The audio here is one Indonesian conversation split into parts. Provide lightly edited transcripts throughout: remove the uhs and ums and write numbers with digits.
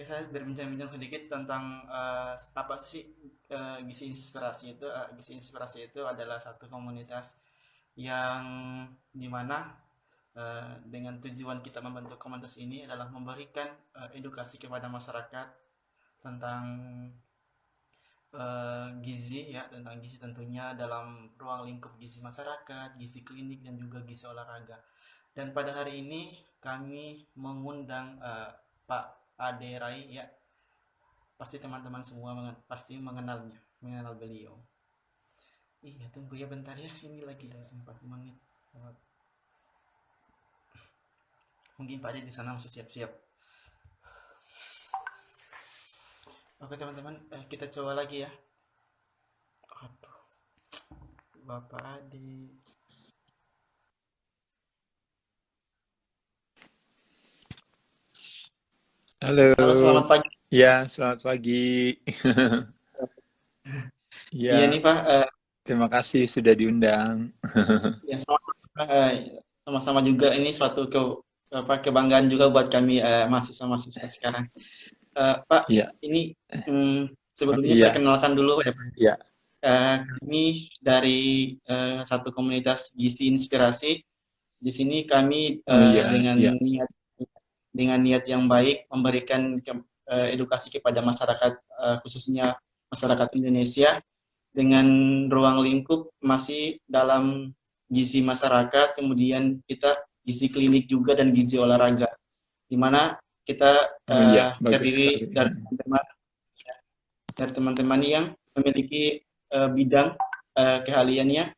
Oke, saya berbincang-bincang sedikit tentang apa sih gizi inspirasi itu. Gizi inspirasi itu adalah satu komunitas yang dimana dengan tujuan kita membentuk komunitas ini adalah memberikan edukasi kepada masyarakat tentang gizi ya, tentang gizi tentunya dalam ruang lingkup gizi masyarakat, gizi klinik dan juga gizi olahraga. Dan pada hari ini kami mengundang Pak Ade Rai ya, pasti teman-teman semua pasti mengenal beliau. Iya, tunggu ya bentar ya, ini lagi ada 4 menit. Mungkin Pak Ade di sana masih siap-siap. Oke teman-teman, kita coba lagi ya. Aduh, Bapak Ade. Halo, Halo, selamat pagi. ya selamat pagi. Iya Ya, nih Pak, terima kasih sudah diundang. ya, sama-sama juga ini suatu kebanggaan juga buat kami mahasiswa-mahasiswa sekarang. Pak, Ya, ini sebelumnya iya, perkenalkan dulu ya Pak. ya, Kami dari satu komunitas gizi inspirasi. Di sini kami oh iya, iya, dengan niat yang baik memberikan edukasi kepada masyarakat, khususnya masyarakat Indonesia dengan ruang lingkup masih dalam gizi masyarakat, kemudian kita gizi klinik juga dan gizi olahraga, di mana kita oh iya, bagus sekali. terdiri dari teman-teman yang memiliki bidang keahliannya,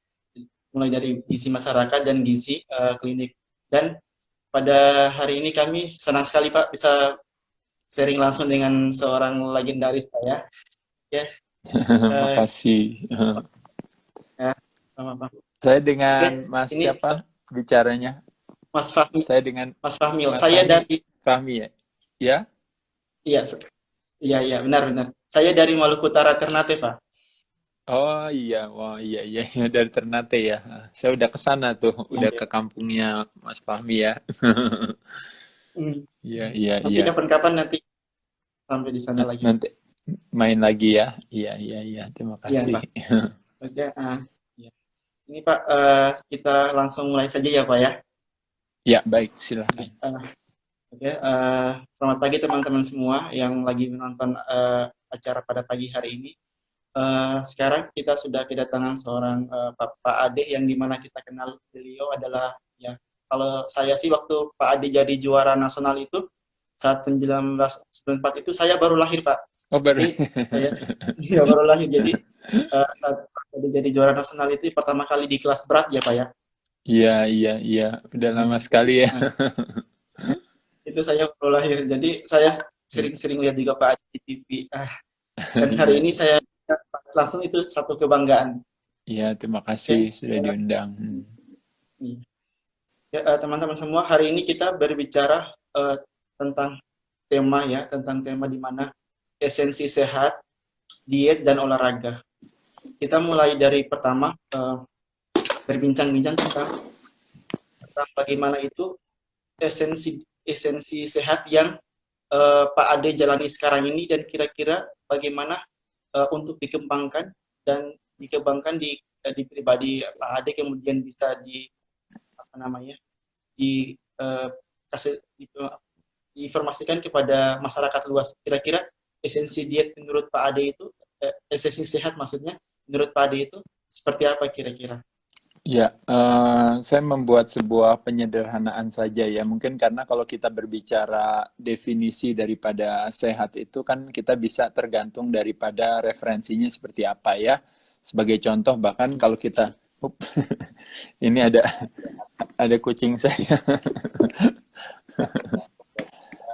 mulai dari gizi masyarakat dan gizi klinik. Dan pada hari ini kami senang sekali Pak bisa sharing langsung dengan seorang legendaris saya. Ya, uh, Makasih. ya, sama Pak. Saya Oke, dengan Mas ini siapa bicaranya? Mas Fahmi, Saya dengan Mas Fahmil. Mas Saya Fahmi, dari, Fahmi ya? Ya? iya, iya, iya, benar-benar. Saya dari Maluku Utara Ternate, Pak. Oh iya, wah iya, iya, iya, dari Ternate ya. Saya udah ke sana tuh, Iya, udah iya. ke kampungnya Mas Fahmi ya. Hmm. Iya, iya, Nanti iya. kapan-kapan nanti sampai di sana lagi. Nanti main lagi ya. Iya, iya, iya. Terima Iya, kasih. Pak. Oke, iya. Ini Pak, kita langsung mulai saja ya, Pak ya. Ya, baik. Oke, Silahkan. oke, selamat pagi teman-teman semua yang lagi menonton acara pada pagi hari ini. Sekarang kita sudah kedatangan seorang Pak Ade yang dimana kita kenal beliau adalah ya, kalau saya sih waktu Pak Ade jadi juara nasional itu saat 1994 itu saya baru lahir Pak. Oh, baru. Jadi saya ya baru lahir. Jadi saat Pak Ade jadi juara nasional itu pertama kali di kelas berat ya Pak ya. Iya, iya, iya. Udah lama sekali ya. Nah, itu saya baru lahir. Jadi saya sering-sering lihat juga Pak Ade di TV. Dan hari ini saya langsung itu satu kebanggaan. Iya, terima kasih Oke. sudah diundang. Ya, teman-teman semua, hari ini kita berbicara tentang tentang tema di mana esensi sehat, diet dan olahraga. Kita mulai dari pertama berbincang-bincang tentang bagaimana itu esensi esensi sehat yang Pak Ade jalani sekarang ini dan kira-kira bagaimana untuk dikembangkan dan dikembangkan di pribadi Pak Ade kemudian bisa di apa namanya di kasih diinformasikan kepada masyarakat luas. Kira-kira esensi diet menurut Pak Ade itu, esensi sehat maksudnya, menurut Pak Ade itu seperti apa kira-kira? Ya, saya membuat sebuah penyederhanaan saja ya. Mungkin karena kalau kita berbicara definisi daripada sehat itu kan kita bisa tergantung daripada referensinya seperti apa ya. Sebagai contoh bahkan kalau kita, Up, ini ada kucing saya,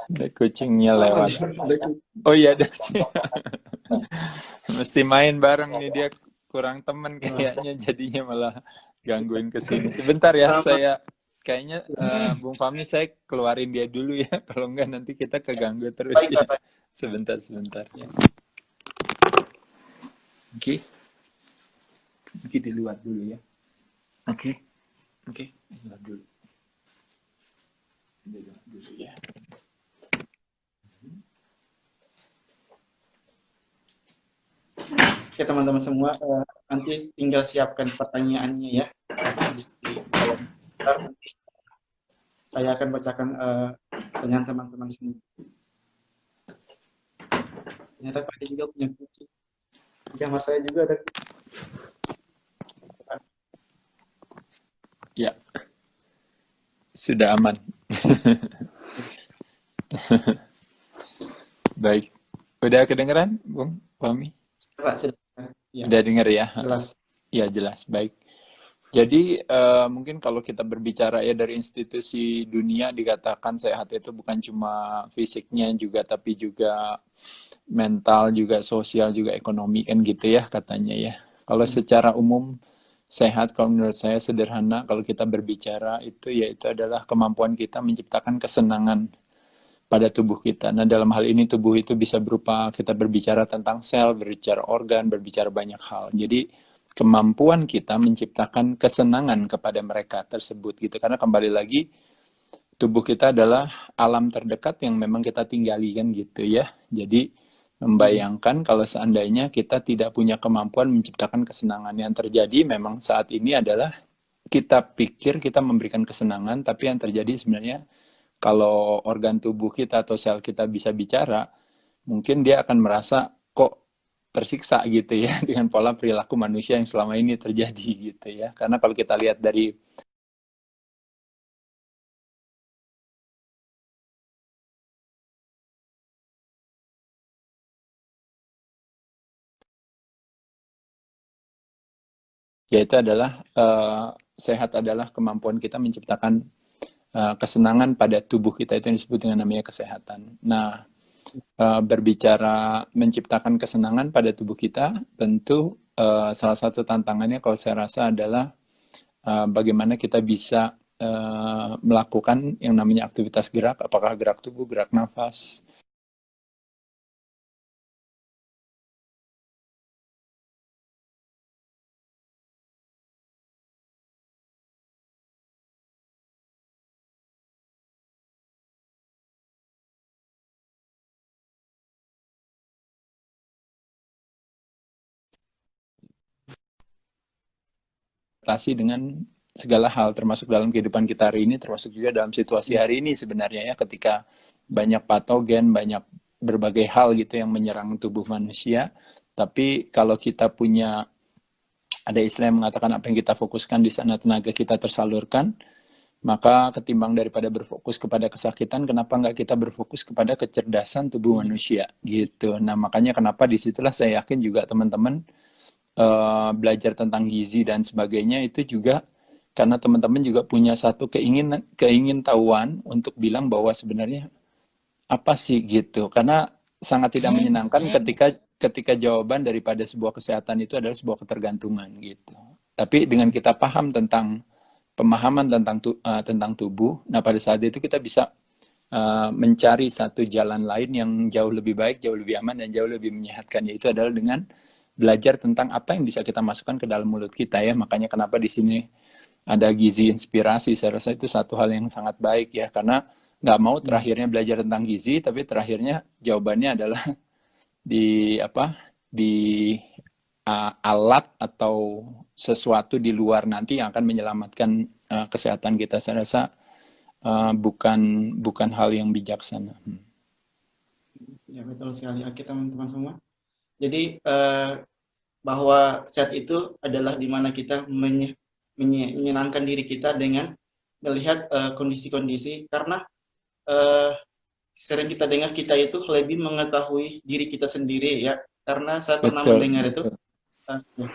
ada kucingnya Oh, lewat. Oh iya, ada kucing. Mesti main bareng nih dia kurang temen kayaknya jadinya malah gangguin ke sini. Sebentar ya, sama saya kayaknya Bung Fahmi saya keluarin dia dulu ya. Kalau enggak nanti kita keganggu terus baik ya. Pak. Sebentar, sebentar. Ya. Oke, oke di luar dulu ya. Oke, oke, di luar dulu. Di luar dulu ya. Oke teman-teman semua, nanti tinggal siapkan pertanyaannya ya di kolom komentar. Nanti saya akan bacakan dengan teman-teman semua. Ternyata Pak Ade juga punya kucing. Sama saya juga ada kucing. Ya, sudah aman. Baik. Udah kedengeran, Bung Fahmi? Pak, sudah. Ya, Udah denger ya? jelas. Ya, jelas. Baik. Jadi mungkin kalau kita berbicara ya dari institusi dunia dikatakan sehat itu bukan cuma fisiknya juga tapi juga mental juga sosial juga ekonomi kan gitu ya katanya ya. Kalau secara umum sehat kalau menurut saya sederhana kalau kita berbicara itu yaitu adalah kemampuan kita menciptakan kesenangan pada tubuh kita. Nah dalam hal ini tubuh itu bisa berupa kita berbicara tentang sel, berbicara organ, berbicara banyak hal. Jadi kemampuan kita menciptakan kesenangan kepada mereka tersebut gitu karena kembali lagi tubuh kita adalah alam terdekat yang memang kita tinggali kan gitu ya jadi membayangkan kalau seandainya kita tidak punya kemampuan menciptakan kesenangan yang terjadi memang saat ini adalah kita pikir kita memberikan kesenangan tapi yang terjadi sebenarnya kalau organ tubuh kita atau sel kita bisa bicara mungkin dia akan merasa kok tersiksa gitu ya dengan pola perilaku manusia yang selama ini terjadi gitu ya. Karena kalau kita lihat dari yaitu adalah sehat adalah kemampuan kita menciptakan kesenangan pada tubuh kita itu yang disebut dengan namanya kesehatan. Nah, berbicara menciptakan kesenangan pada tubuh kita, tentu salah satu tantangannya kalau saya rasa adalah bagaimana kita bisa melakukan yang namanya aktivitas gerak, apakah gerak tubuh, gerak nafas, dengan segala hal termasuk dalam kehidupan kita hari ini termasuk juga dalam situasi hari ini sebenarnya ya ketika banyak patogen banyak berbagai hal gitu yang menyerang tubuh manusia tapi kalau kita punya ada istilah yang mengatakan apa yang kita fokuskan di sana tenaga kita tersalurkan maka ketimbang daripada berfokus kepada kesakitan kenapa nggak kita berfokus kepada kecerdasan tubuh manusia gitu nah makanya kenapa disitulah saya yakin juga teman-teman belajar tentang gizi dan sebagainya itu juga karena teman-teman juga punya satu keingintahuan untuk bilang bahwa sebenarnya apa sih gitu karena sangat tidak menyenangkan ketika jawaban daripada sebuah kesehatan itu adalah sebuah ketergantungan gitu tapi dengan kita paham tentang pemahaman tentang tubuh nah pada saat itu kita bisa mencari satu jalan lain yang jauh lebih baik, jauh lebih aman, dan jauh lebih menyehatkan. Yaitu adalah dengan belajar tentang apa yang bisa kita masukkan ke dalam mulut kita ya. Makanya kenapa di sini ada gizi inspirasi. Saya rasa itu satu hal yang sangat baik ya. Karena nggak mau terakhirnya belajar tentang gizi, tapi terakhirnya jawabannya adalah di di alat atau sesuatu di luar nanti yang akan menyelamatkan kesehatan kita. Saya rasa bukan hal yang bijaksana. Ya betul sekali. Oke teman-teman semua. Jadi bahwa sehat itu adalah di mana kita menyenangkan diri kita dengan melihat kondisi-kondisi karena sering kita dengar kita itu lebih mengetahui diri kita sendiri ya karena saya pernah mendengar itu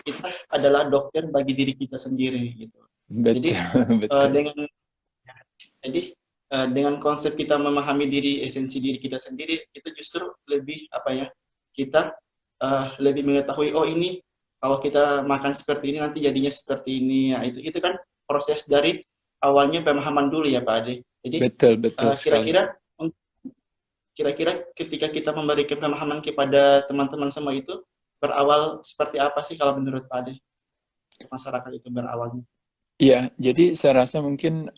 kita adalah dokter bagi diri kita sendiri gitu. Jadi dengan dengan konsep kita memahami diri esensi diri kita sendiri itu justru lebih kita lebih mengetahui oh ini kalau kita makan seperti ini nanti jadinya seperti ini ya itu kan proses dari awalnya pemahaman dulu ya Pak Ade. Jadi betul kira-kira ketika kita memberikan pemahaman kepada teman-teman semua itu berawal seperti apa sih kalau menurut Pak Ade masyarakat itu berawalnya? Iya, jadi saya rasa mungkin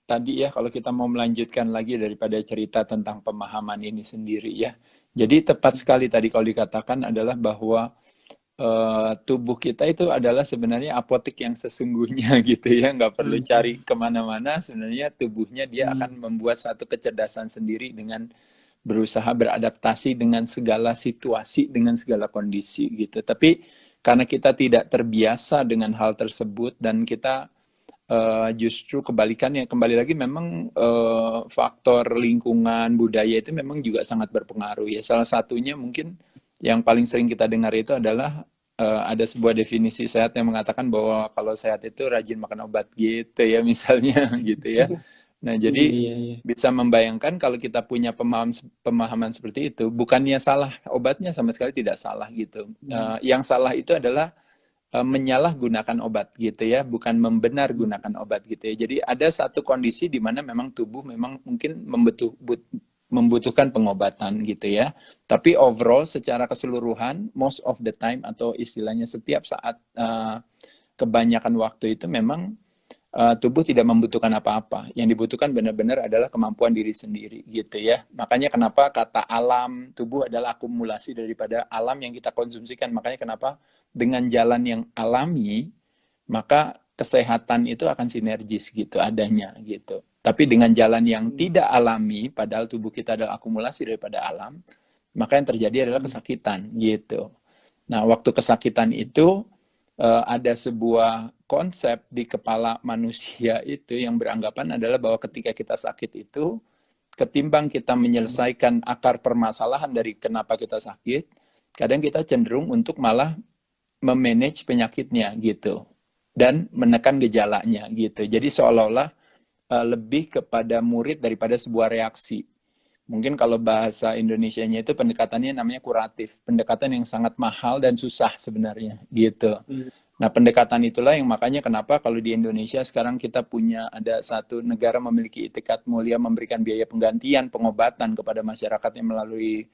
tadi ya kalau kita mau melanjutkan lagi daripada cerita tentang pemahaman ini sendiri ya. Jadi tepat sekali tadi kalau dikatakan adalah bahwa tubuh kita itu adalah sebenarnya apotek yang sesungguhnya gitu ya, nggak perlu cari kemana-mana. Sebenarnya tubuhnya dia akan membuat satu kecerdasan sendiri dengan berusaha beradaptasi dengan segala situasi, dengan segala kondisi gitu. Tapi karena kita tidak terbiasa dengan hal tersebut dan kita justru kebalikannya, kembali lagi memang faktor lingkungan, budaya itu memang juga sangat berpengaruh ya. Salah satunya mungkin yang paling sering kita dengar itu adalah ada sebuah definisi sehat yang mengatakan bahwa kalau sehat itu rajin makan obat gitu ya misalnya gitu ya. Nah, jadi Iya, iya. bisa membayangkan kalau kita punya pemahaman seperti itu, bukannya salah obatnya, sama sekali tidak salah gitu. Yang salah itu adalah menyalahgunakan obat gitu ya, bukan membenar gunakan obat gitu ya. Jadi ada satu kondisi di mana memang tubuh memang mungkin membutuhkan pengobatan gitu ya. Tapi overall secara keseluruhan, most of the time atau istilahnya setiap saat, kebanyakan waktu itu memang tubuh tidak membutuhkan apa-apa. Yang dibutuhkan benar-benar adalah kemampuan diri sendiri gitu ya. Makanya kenapa kata alam, tubuh adalah akumulasi daripada alam yang kita konsumsikan. Makanya kenapa dengan jalan yang alami, maka kesehatan itu akan sinergis gitu adanya gitu. Tapi dengan jalan yang tidak alami, padahal tubuh kita adalah akumulasi daripada alam, maka yang terjadi adalah kesakitan gitu. Nah, waktu kesakitan itu ada sebuah konsep di kepala manusia itu yang beranggapan adalah bahwa ketika kita sakit itu, ketimbang kita menyelesaikan akar permasalahan dari kenapa kita sakit, kadang kita cenderung untuk malah memanage penyakitnya gitu dan menekan gejalanya gitu. Jadi seolah-olah lebih kepada murid daripada sebuah reaksi. Mungkin kalau bahasa Indonesianya itu pendekatannya namanya kuratif, pendekatan yang sangat mahal dan susah sebenarnya gitu. Nah, pendekatan itulah yang makanya kenapa kalau di Indonesia sekarang kita punya ada satu negara memiliki itikat mulia memberikan biaya penggantian pengobatan kepada masyarakat yang melalui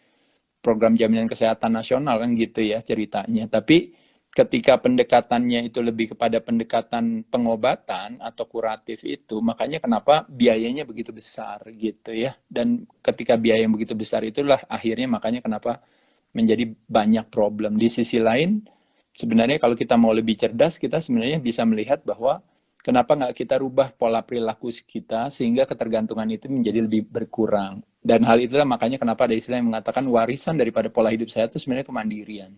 program jaminan kesehatan nasional kan gitu ya ceritanya. Tapi ketika pendekatannya itu lebih kepada pendekatan pengobatan atau kuratif itu, makanya kenapa biayanya begitu besar gitu ya. Dan ketika biaya yang begitu besar itulah akhirnya makanya kenapa menjadi banyak problem. Di sisi lain, sebenarnya kalau kita mau lebih cerdas, kita sebenarnya bisa melihat bahwa kenapa nggak kita rubah pola perilaku kita sehingga ketergantungan itu menjadi lebih berkurang. Dan hal itulah makanya kenapa ada istilah yang mengatakan warisan daripada pola hidup sehat itu sebenarnya kemandirian.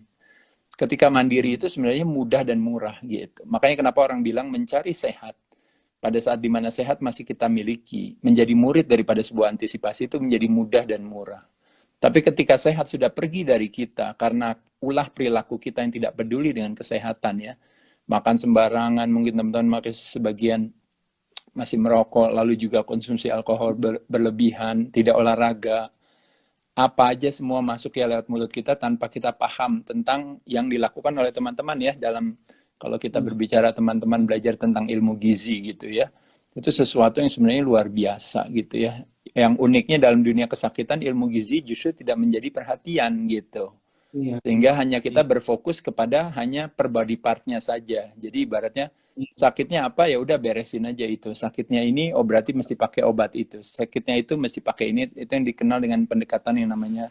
Ketika mandiri itu sebenarnya mudah dan murah gitu. Makanya kenapa orang bilang mencari sehat pada saat dimana sehat masih kita miliki, menjadi murid daripada sebuah antisipasi itu menjadi mudah dan murah. Tapi ketika sehat sudah pergi dari kita karena ulah perilaku kita yang tidak peduli dengan kesehatan ya, makan sembarangan, mungkin teman-teman makin sebagian masih merokok, lalu juga konsumsi alkohol berlebihan, tidak olahraga, apa aja semua masuk ya lewat mulut kita tanpa kita paham tentang yang dilakukan oleh teman-teman ya dalam kalau kita berbicara teman-teman belajar tentang ilmu gizi gitu ya. Itu sesuatu yang sebenarnya luar biasa gitu ya. Yang uniknya dalam dunia kesakitan ilmu gizi justru tidak menjadi perhatian gitu. Sehingga hanya kita berfokus kepada hanya per body part-nya saja. Jadi ibaratnya sakitnya apa ya udah beresin aja itu. Sakitnya ini oh berarti mesti pakai obat itu. Sakitnya itu mesti pakai ini. Itu yang dikenal dengan pendekatan yang namanya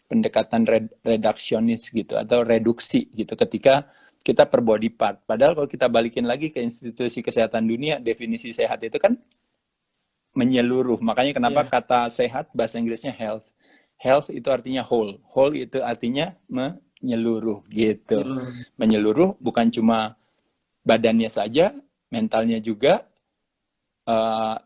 pendekatan reduksionis gitu atau reduksi gitu. Ketika kita per body part. Padahal kalau kita balikin lagi ke institusi kesehatan dunia, definisi sehat itu kan menyeluruh. Makanya kenapa kata sehat bahasa Inggrisnya health. Health itu artinya whole. Whole itu artinya menyeluruh gitu. Menyeluruh bukan cuma badannya saja, mentalnya juga,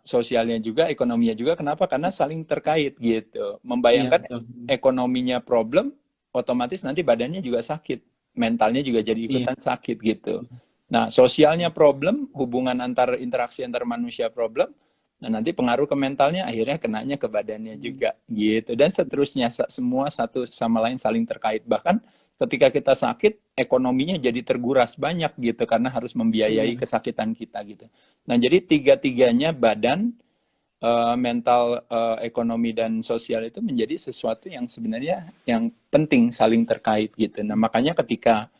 sosialnya juga, ekonominya juga. Kenapa? Karena saling terkait gitu. Membayangkan ekonominya problem, otomatis nanti badannya juga sakit. Mentalnya juga jadi ikutan sakit gitu. Nah, sosialnya problem, hubungan interaksi antar manusia problem, nah nanti pengaruh ke mentalnya akhirnya kenanya ke badannya juga gitu dan seterusnya semua satu sama lain saling terkait bahkan ketika kita sakit ekonominya jadi terguras banyak gitu karena harus membiayai kesakitan kita gitu. Nah jadi tiga-tiganya badan mental ekonomi dan sosial itu menjadi sesuatu yang sebenarnya yang penting saling terkait gitu. Nah makanya ketika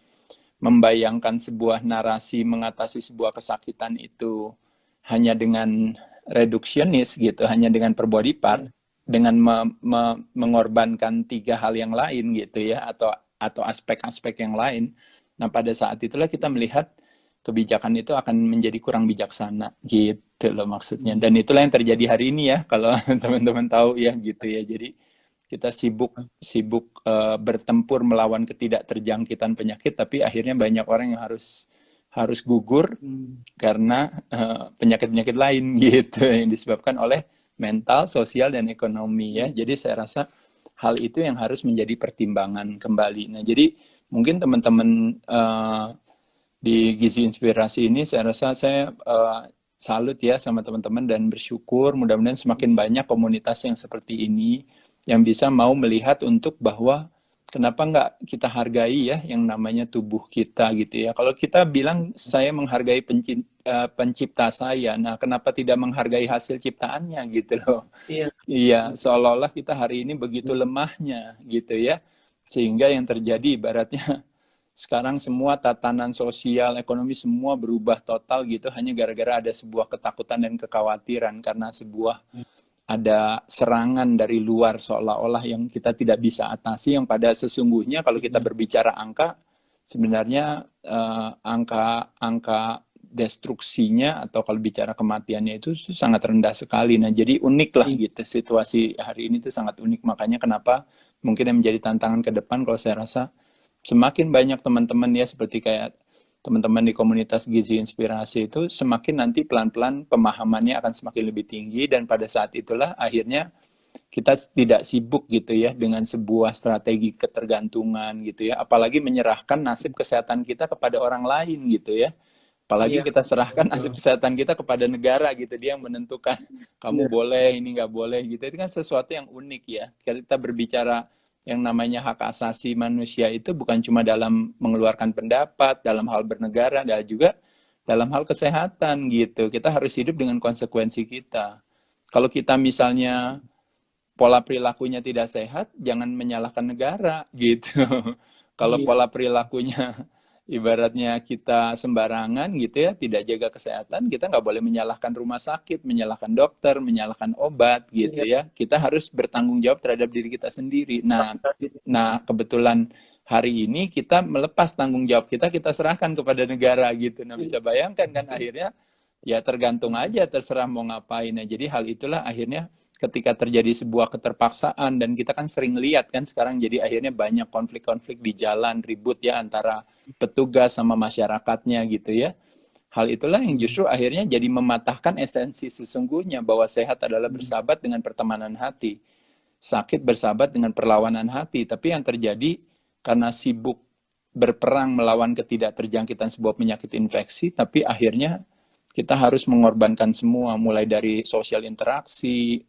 membayangkan sebuah narasi mengatasi sebuah kesakitan itu hanya dengan reduksionis gitu, hanya dengan per body part, dengan mengorbankan tiga hal yang lain gitu ya, atau aspek-aspek yang lain, Nah, pada saat itulah kita melihat kebijakan itu akan menjadi kurang bijaksana gitu loh maksudnya. Dan itulah yang terjadi hari ini ya, kalau teman-teman tahu ya gitu ya. Jadi kita sibuk sibuk bertempur melawan ketidakterjangkitan penyakit, tapi akhirnya banyak orang yang harus gugur karena penyakit-penyakit lain gitu yang disebabkan oleh mental, sosial, dan ekonomi ya. Jadi saya rasa hal itu yang harus menjadi pertimbangan kembali. Nah, jadi mungkin teman-teman di Gizi Inspirasi ini saya rasa saya salut ya sama teman-teman dan bersyukur mudah-mudahan semakin banyak komunitas yang seperti ini yang bisa mau melihat untuk bahwa kenapa nggak kita hargai ya yang namanya tubuh kita gitu ya. Kalau kita bilang saya menghargai pencipta saya, nah kenapa tidak menghargai hasil ciptaannya gitu loh. Iya. Iya, seolah-olah kita hari ini begitu lemahnya gitu ya. Sehingga yang terjadi ibaratnya sekarang semua tatanan sosial, ekonomi semua berubah total gitu hanya gara-gara ada sebuah ketakutan dan kekhawatiran karena sebuah ada serangan dari luar seolah-olah yang kita tidak bisa atasi yang pada sesungguhnya kalau kita berbicara angka sebenarnya angka destruksinya atau kalau bicara kematiannya itu sangat rendah sekali. Nah, jadi unik lah gitu situasi hari ini tuh sangat unik. Makanya kenapa mungkin yang menjadi tantangan ke depan kalau saya rasa semakin banyak teman-teman ya seperti kayak teman-teman di komunitas Gizi Inspirasi itu semakin nanti pelan-pelan pemahamannya akan semakin lebih tinggi dan pada saat itulah akhirnya kita tidak sibuk gitu ya dengan sebuah strategi ketergantungan gitu ya apalagi menyerahkan nasib kesehatan kita kepada orang lain gitu ya apalagi kita serahkan nasib kesehatan kita kepada negara gitu dia yang menentukan kamu boleh ini nggak boleh gitu itu kan sesuatu yang unik ya kita berbicara yang namanya hak asasi manusia itu bukan cuma dalam mengeluarkan pendapat, dalam hal bernegara, dan juga dalam hal kesehatan gitu. Kita harus hidup dengan konsekuensi kita. Kalau kita misalnya pola perilakunya tidak sehat, jangan menyalahkan negara gitu. Kalau pola perilakunya ibaratnya kita sembarangan gitu ya, tidak jaga kesehatan, kita nggak boleh menyalahkan rumah sakit, menyalahkan dokter, menyalahkan obat gitu ya. Kita harus bertanggung jawab terhadap diri kita sendiri. Nah kebetulan hari ini kita melepas tanggung jawab kita serahkan kepada negara gitu. Nah bisa bayangkan kan akhirnya ya tergantung aja terserah mau ngapain. Nah jadi hal itulah akhirnya ketika terjadi sebuah keterpaksaan dan kita kan sering lihat kan sekarang jadi akhirnya banyak konflik-konflik di jalan ribut ya antara petugas sama masyarakatnya gitu ya. Hal itulah yang justru akhirnya jadi mematahkan esensi sesungguhnya bahwa sehat adalah bersahabat dengan pertemanan hati. Sakit bersahabat dengan perlawanan hati. Tapi yang terjadi karena sibuk berperang melawan ketidakterjangkitan sebuah penyakit infeksi, tapi akhirnya kita harus mengorbankan semua, mulai dari sosial interaksi,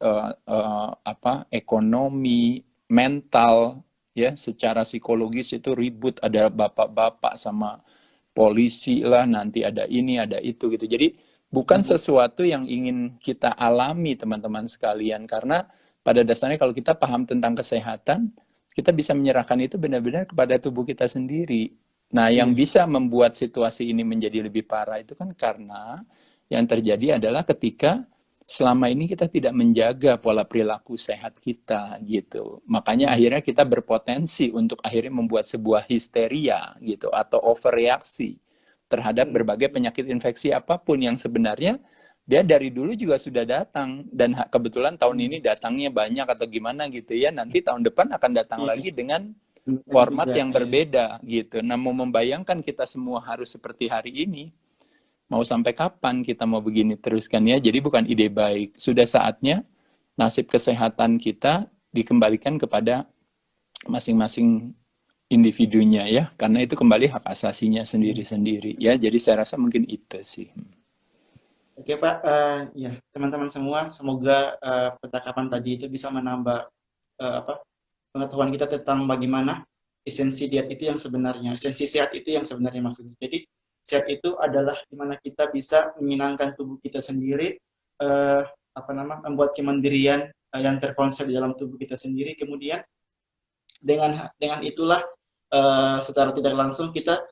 ekonomi, mental, ya, secara psikologis itu ribut, ada bapak-bapak sama polisi lah, nanti ada ini, ada itu gitu. Jadi bukan sesuatu yang ingin kita alami teman-teman sekalian, karena pada dasarnya kalau kita paham tentang kesehatan, kita bisa menyerahkan itu benar-benar kepada tubuh kita sendiri. Nah, yang bisa membuat situasi ini menjadi lebih parah itu kan karena yang terjadi adalah ketika selama ini kita tidak menjaga pola perilaku sehat kita gitu. Makanya akhirnya kita berpotensi untuk akhirnya membuat sebuah histeria gitu atau overreaksi terhadap berbagai penyakit infeksi apapun yang sebenarnya dia dari dulu juga sudah datang dan kebetulan tahun ini datangnya banyak atau gimana gitu ya. Nanti tahun depan akan datang lagi dengan format yang berbeda gitu. Nah, mau membayangkan kita semua harus seperti hari ini, mau sampai kapan kita mau begini terus kan ya? Jadi bukan ide baik. Sudah saatnya nasib kesehatan kita dikembalikan kepada masing-masing individunya ya, karena itu kembali hak asasinya sendiri-sendiri ya. Jadi saya rasa mungkin itu sih. Oke Pak, ya teman-teman semua, semoga percakapan tadi itu bisa menambah pengetahuan kita tentang bagaimana esensi diet itu yang sebenarnya, esensi sehat itu yang sebenarnya maksudnya. Jadi sehat itu adalah dimana kita bisa menyenangkan tubuh kita sendiri, membuat kemandirian yang terkonsep di dalam tubuh kita sendiri. Kemudian dengan itulah secara tidak langsung kita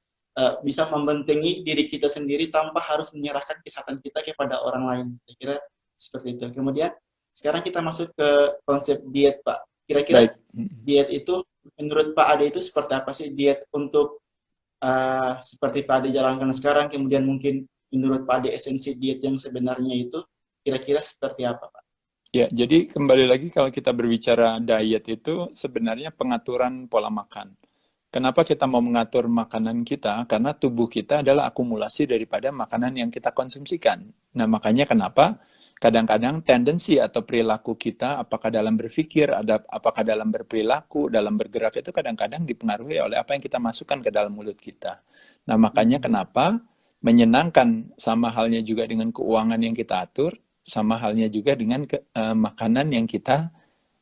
bisa membentengi diri kita sendiri tanpa harus menyerahkan kesehatan kita kepada orang lain. Saya kira seperti itu. Kemudian sekarang kita masuk ke konsep diet, Pak. Kira-kira diet itu menurut Pak Ade itu seperti apa sih diet untuk seperti Pak Ade jalankan sekarang, kemudian mungkin menurut Pak Ade esensi diet yang sebenarnya itu kira-kira seperti apa, Pak? Ya, jadi kembali lagi kalau kita berbicara diet itu sebenarnya pengaturan pola makan. Kenapa kita mau mengatur makanan kita? Karena tubuh kita adalah akumulasi daripada makanan yang kita konsumsikan. Nah, makanya kenapa kadang-kadang tendensi atau perilaku kita, apakah dalam berpikir, apakah dalam berperilaku, dalam bergerak, itu kadang-kadang dipengaruhi oleh apa yang kita masukkan ke dalam mulut kita. Nah, makanya kenapa menyenangkan sama halnya juga dengan keuangan yang kita atur, sama halnya juga dengan makanan yang kita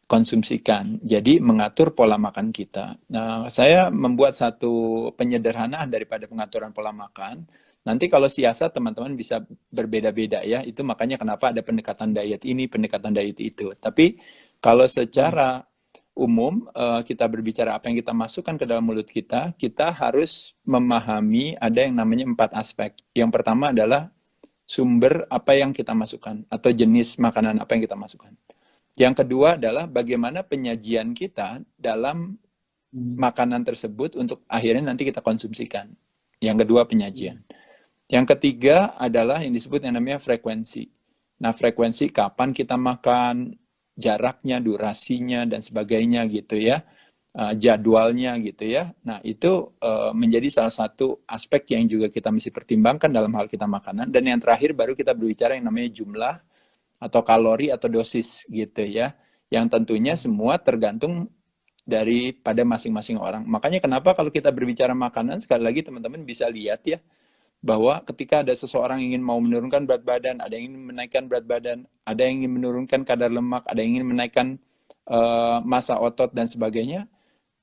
konsumsikan. Jadi mengatur pola makan kita. Nah, saya membuat satu penyederhanaan daripada pengaturan pola makan. Nanti kalau siasat teman-teman bisa berbeda-beda ya. Itu makanya kenapa ada pendekatan diet ini, pendekatan diet itu. Tapi kalau secara umum kita berbicara apa yang kita masukkan ke dalam mulut kita, kita harus memahami ada yang namanya 4 aspek. Yang pertama adalah sumber apa yang kita masukkan atau jenis makanan apa yang kita masukkan. Yang kedua adalah bagaimana penyajian kita dalam makanan tersebut untuk akhirnya nanti kita konsumsikan. Yang kedua penyajian. Yang ketiga adalah yang disebut yang namanya frekuensi. Nah, frekuensi kapan kita makan, jaraknya, durasinya, dan sebagainya gitu ya. Jadwalnya gitu ya. Nah, itu menjadi salah satu aspek yang juga kita mesti pertimbangkan dalam hal kita makanan. Dan yang terakhir baru kita berbicara yang namanya jumlah atau kalori atau dosis gitu ya. Yang tentunya semua tergantung daripada masing-masing orang. Makanya kenapa kalau kita berbicara makanan, sekali lagi teman-teman bisa lihat ya, bahwa ketika ada seseorang ingin mau menurunkan berat badan, ada yang ingin menaikkan berat badan, ada yang ingin menurunkan kadar lemak, ada yang ingin menaikkan massa otot dan sebagainya,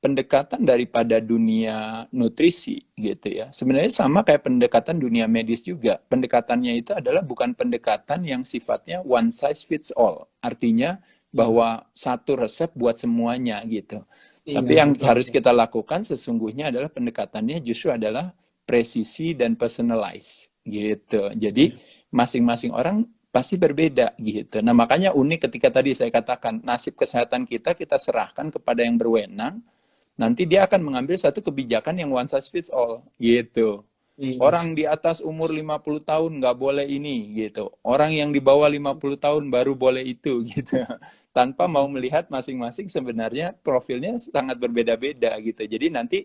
pendekatan daripada dunia nutrisi gitu ya. Sebenarnya sama kayak pendekatan dunia medis juga. Pendekatannya itu adalah bukan pendekatan yang sifatnya one size fits all. Artinya bahwa satu resep buat semuanya gitu. Tapi yang harus kita lakukan sesungguhnya adalah pendekatannya justru adalah presisi dan personalize gitu. Jadi masing-masing orang pasti berbeda gitu. Nah, makanya unik ketika tadi saya katakan nasib kesehatan kita serahkan kepada yang berwenang. Nanti dia akan mengambil satu kebijakan yang one size fits all gitu. Orang di atas umur 50 tahun nggak boleh ini gitu. Orang yang di bawah 50 tahun baru boleh itu gitu. Tanpa mau melihat masing-masing sebenarnya profilnya sangat berbeda-beda gitu. Jadi nanti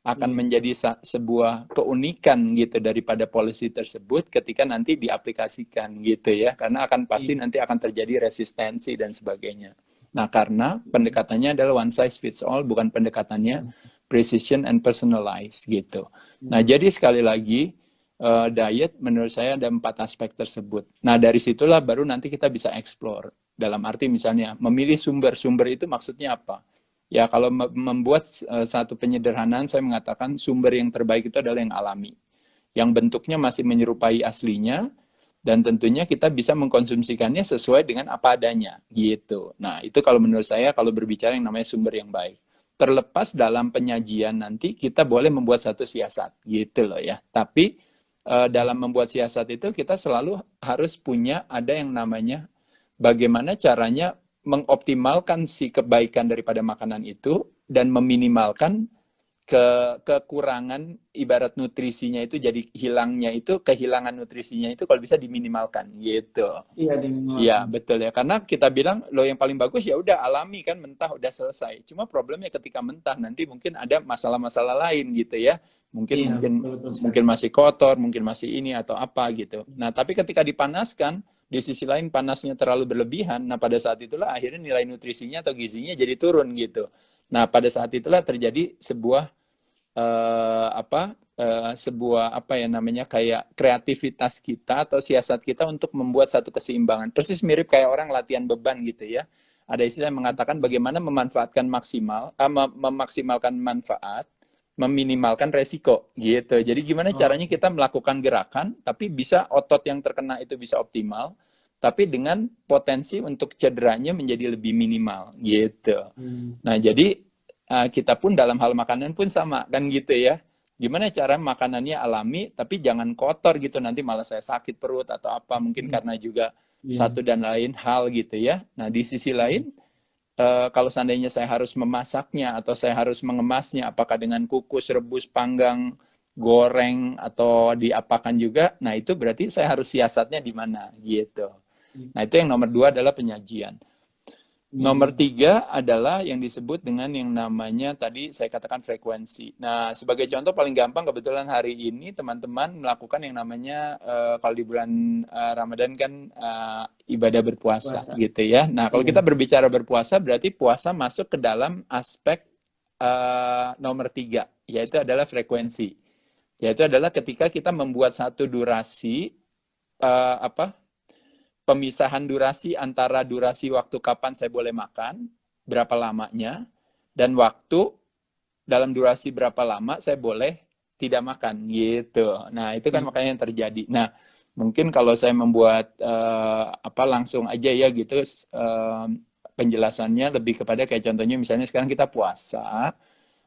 akan menjadi sebuah keunikan gitu daripada policy tersebut ketika nanti diaplikasikan gitu ya. Karena akan pasti nanti akan terjadi resistensi dan sebagainya. Nah, karena pendekatannya adalah one size fits all, bukan pendekatannya precision and personalized gitu. Nah, jadi sekali lagi, diet menurut saya ada 4 aspek tersebut. Nah, dari situlah baru nanti kita bisa explore. Dalam arti misalnya, memilih sumber-sumber itu maksudnya apa? Ya, kalau membuat satu penyederhanaan, saya mengatakan sumber yang terbaik itu adalah yang alami. Yang bentuknya masih menyerupai aslinya, dan tentunya kita bisa mengkonsumsikannya sesuai dengan apa adanya gitu. Nah, itu kalau menurut saya kalau berbicara yang namanya sumber yang baik. Terlepas dalam penyajian nanti kita boleh membuat satu siasat gitu loh ya. Tapi dalam membuat siasat itu kita selalu harus punya ada yang namanya bagaimana caranya mengoptimalkan si kebaikan daripada makanan itu dan meminimalkan kekurangan ibarat nutrisinya itu jadi hilangnya itu kehilangan nutrisinya itu kalau bisa diminimalkan gitu. Iya, diminimalkan. Iya, betul ya. Karena kita bilang lo yang paling bagus ya udah alami kan mentah udah selesai. Cuma problemnya ketika mentah nanti mungkin ada masalah-masalah lain gitu ya. Mungkin mungkin masih kotor, mungkin masih ini atau apa gitu. Nah, tapi ketika dipanaskan di sisi lain panasnya terlalu berlebihan. Nah, pada saat itulah akhirnya nilai nutrisinya atau gizinya jadi turun gitu. Nah, pada saat itulah terjadi sebuah sebuah apa ya namanya kayak kreativitas kita atau siasat kita untuk membuat satu keseimbangan. Persis mirip kayak orang latihan beban gitu ya. Ada istilah yang mengatakan bagaimana memanfaatkan memaksimalkan manfaat, meminimalkan resiko gitu. Jadi gimana caranya kita melakukan gerakan tapi bisa otot yang terkena itu bisa optimal, tapi dengan potensi untuk cederanya menjadi lebih minimal gitu. Nah, jadi kita pun dalam hal makanan pun sama kan gitu ya. Gimana cara makanannya alami tapi jangan kotor gitu nanti malah saya sakit perut atau apa mungkin karena juga satu dan lain hal gitu ya. Nah, di sisi lain kalau seandainya saya harus memasaknya atau saya harus mengemasnya apakah dengan kukus, rebus, panggang goreng atau diapakan juga, nah itu berarti saya harus siasatnya di mana gitu. Nah itu yang nomor 2 adalah penyajian. Nomor 3 adalah yang disebut dengan yang namanya tadi saya katakan frekuensi. Nah, sebagai contoh paling gampang kebetulan hari ini teman-teman melakukan yang namanya kalau di bulan Ramadan kan ibadah berpuasa gitu ya. Nah, kalau kita berbicara berpuasa berarti puasa masuk ke dalam aspek nomor 3, yaitu adalah frekuensi. Yaitu adalah ketika kita membuat satu durasi pemisahan durasi antara durasi waktu kapan saya boleh makan, berapa lamanya, dan waktu dalam durasi berapa lama saya boleh tidak makan gitu. Nah, itu kan makanya yang terjadi. Nah, mungkin kalau saya membuat langsung aja ya gitu penjelasannya lebih kepada kayak contohnya misalnya sekarang kita puasa,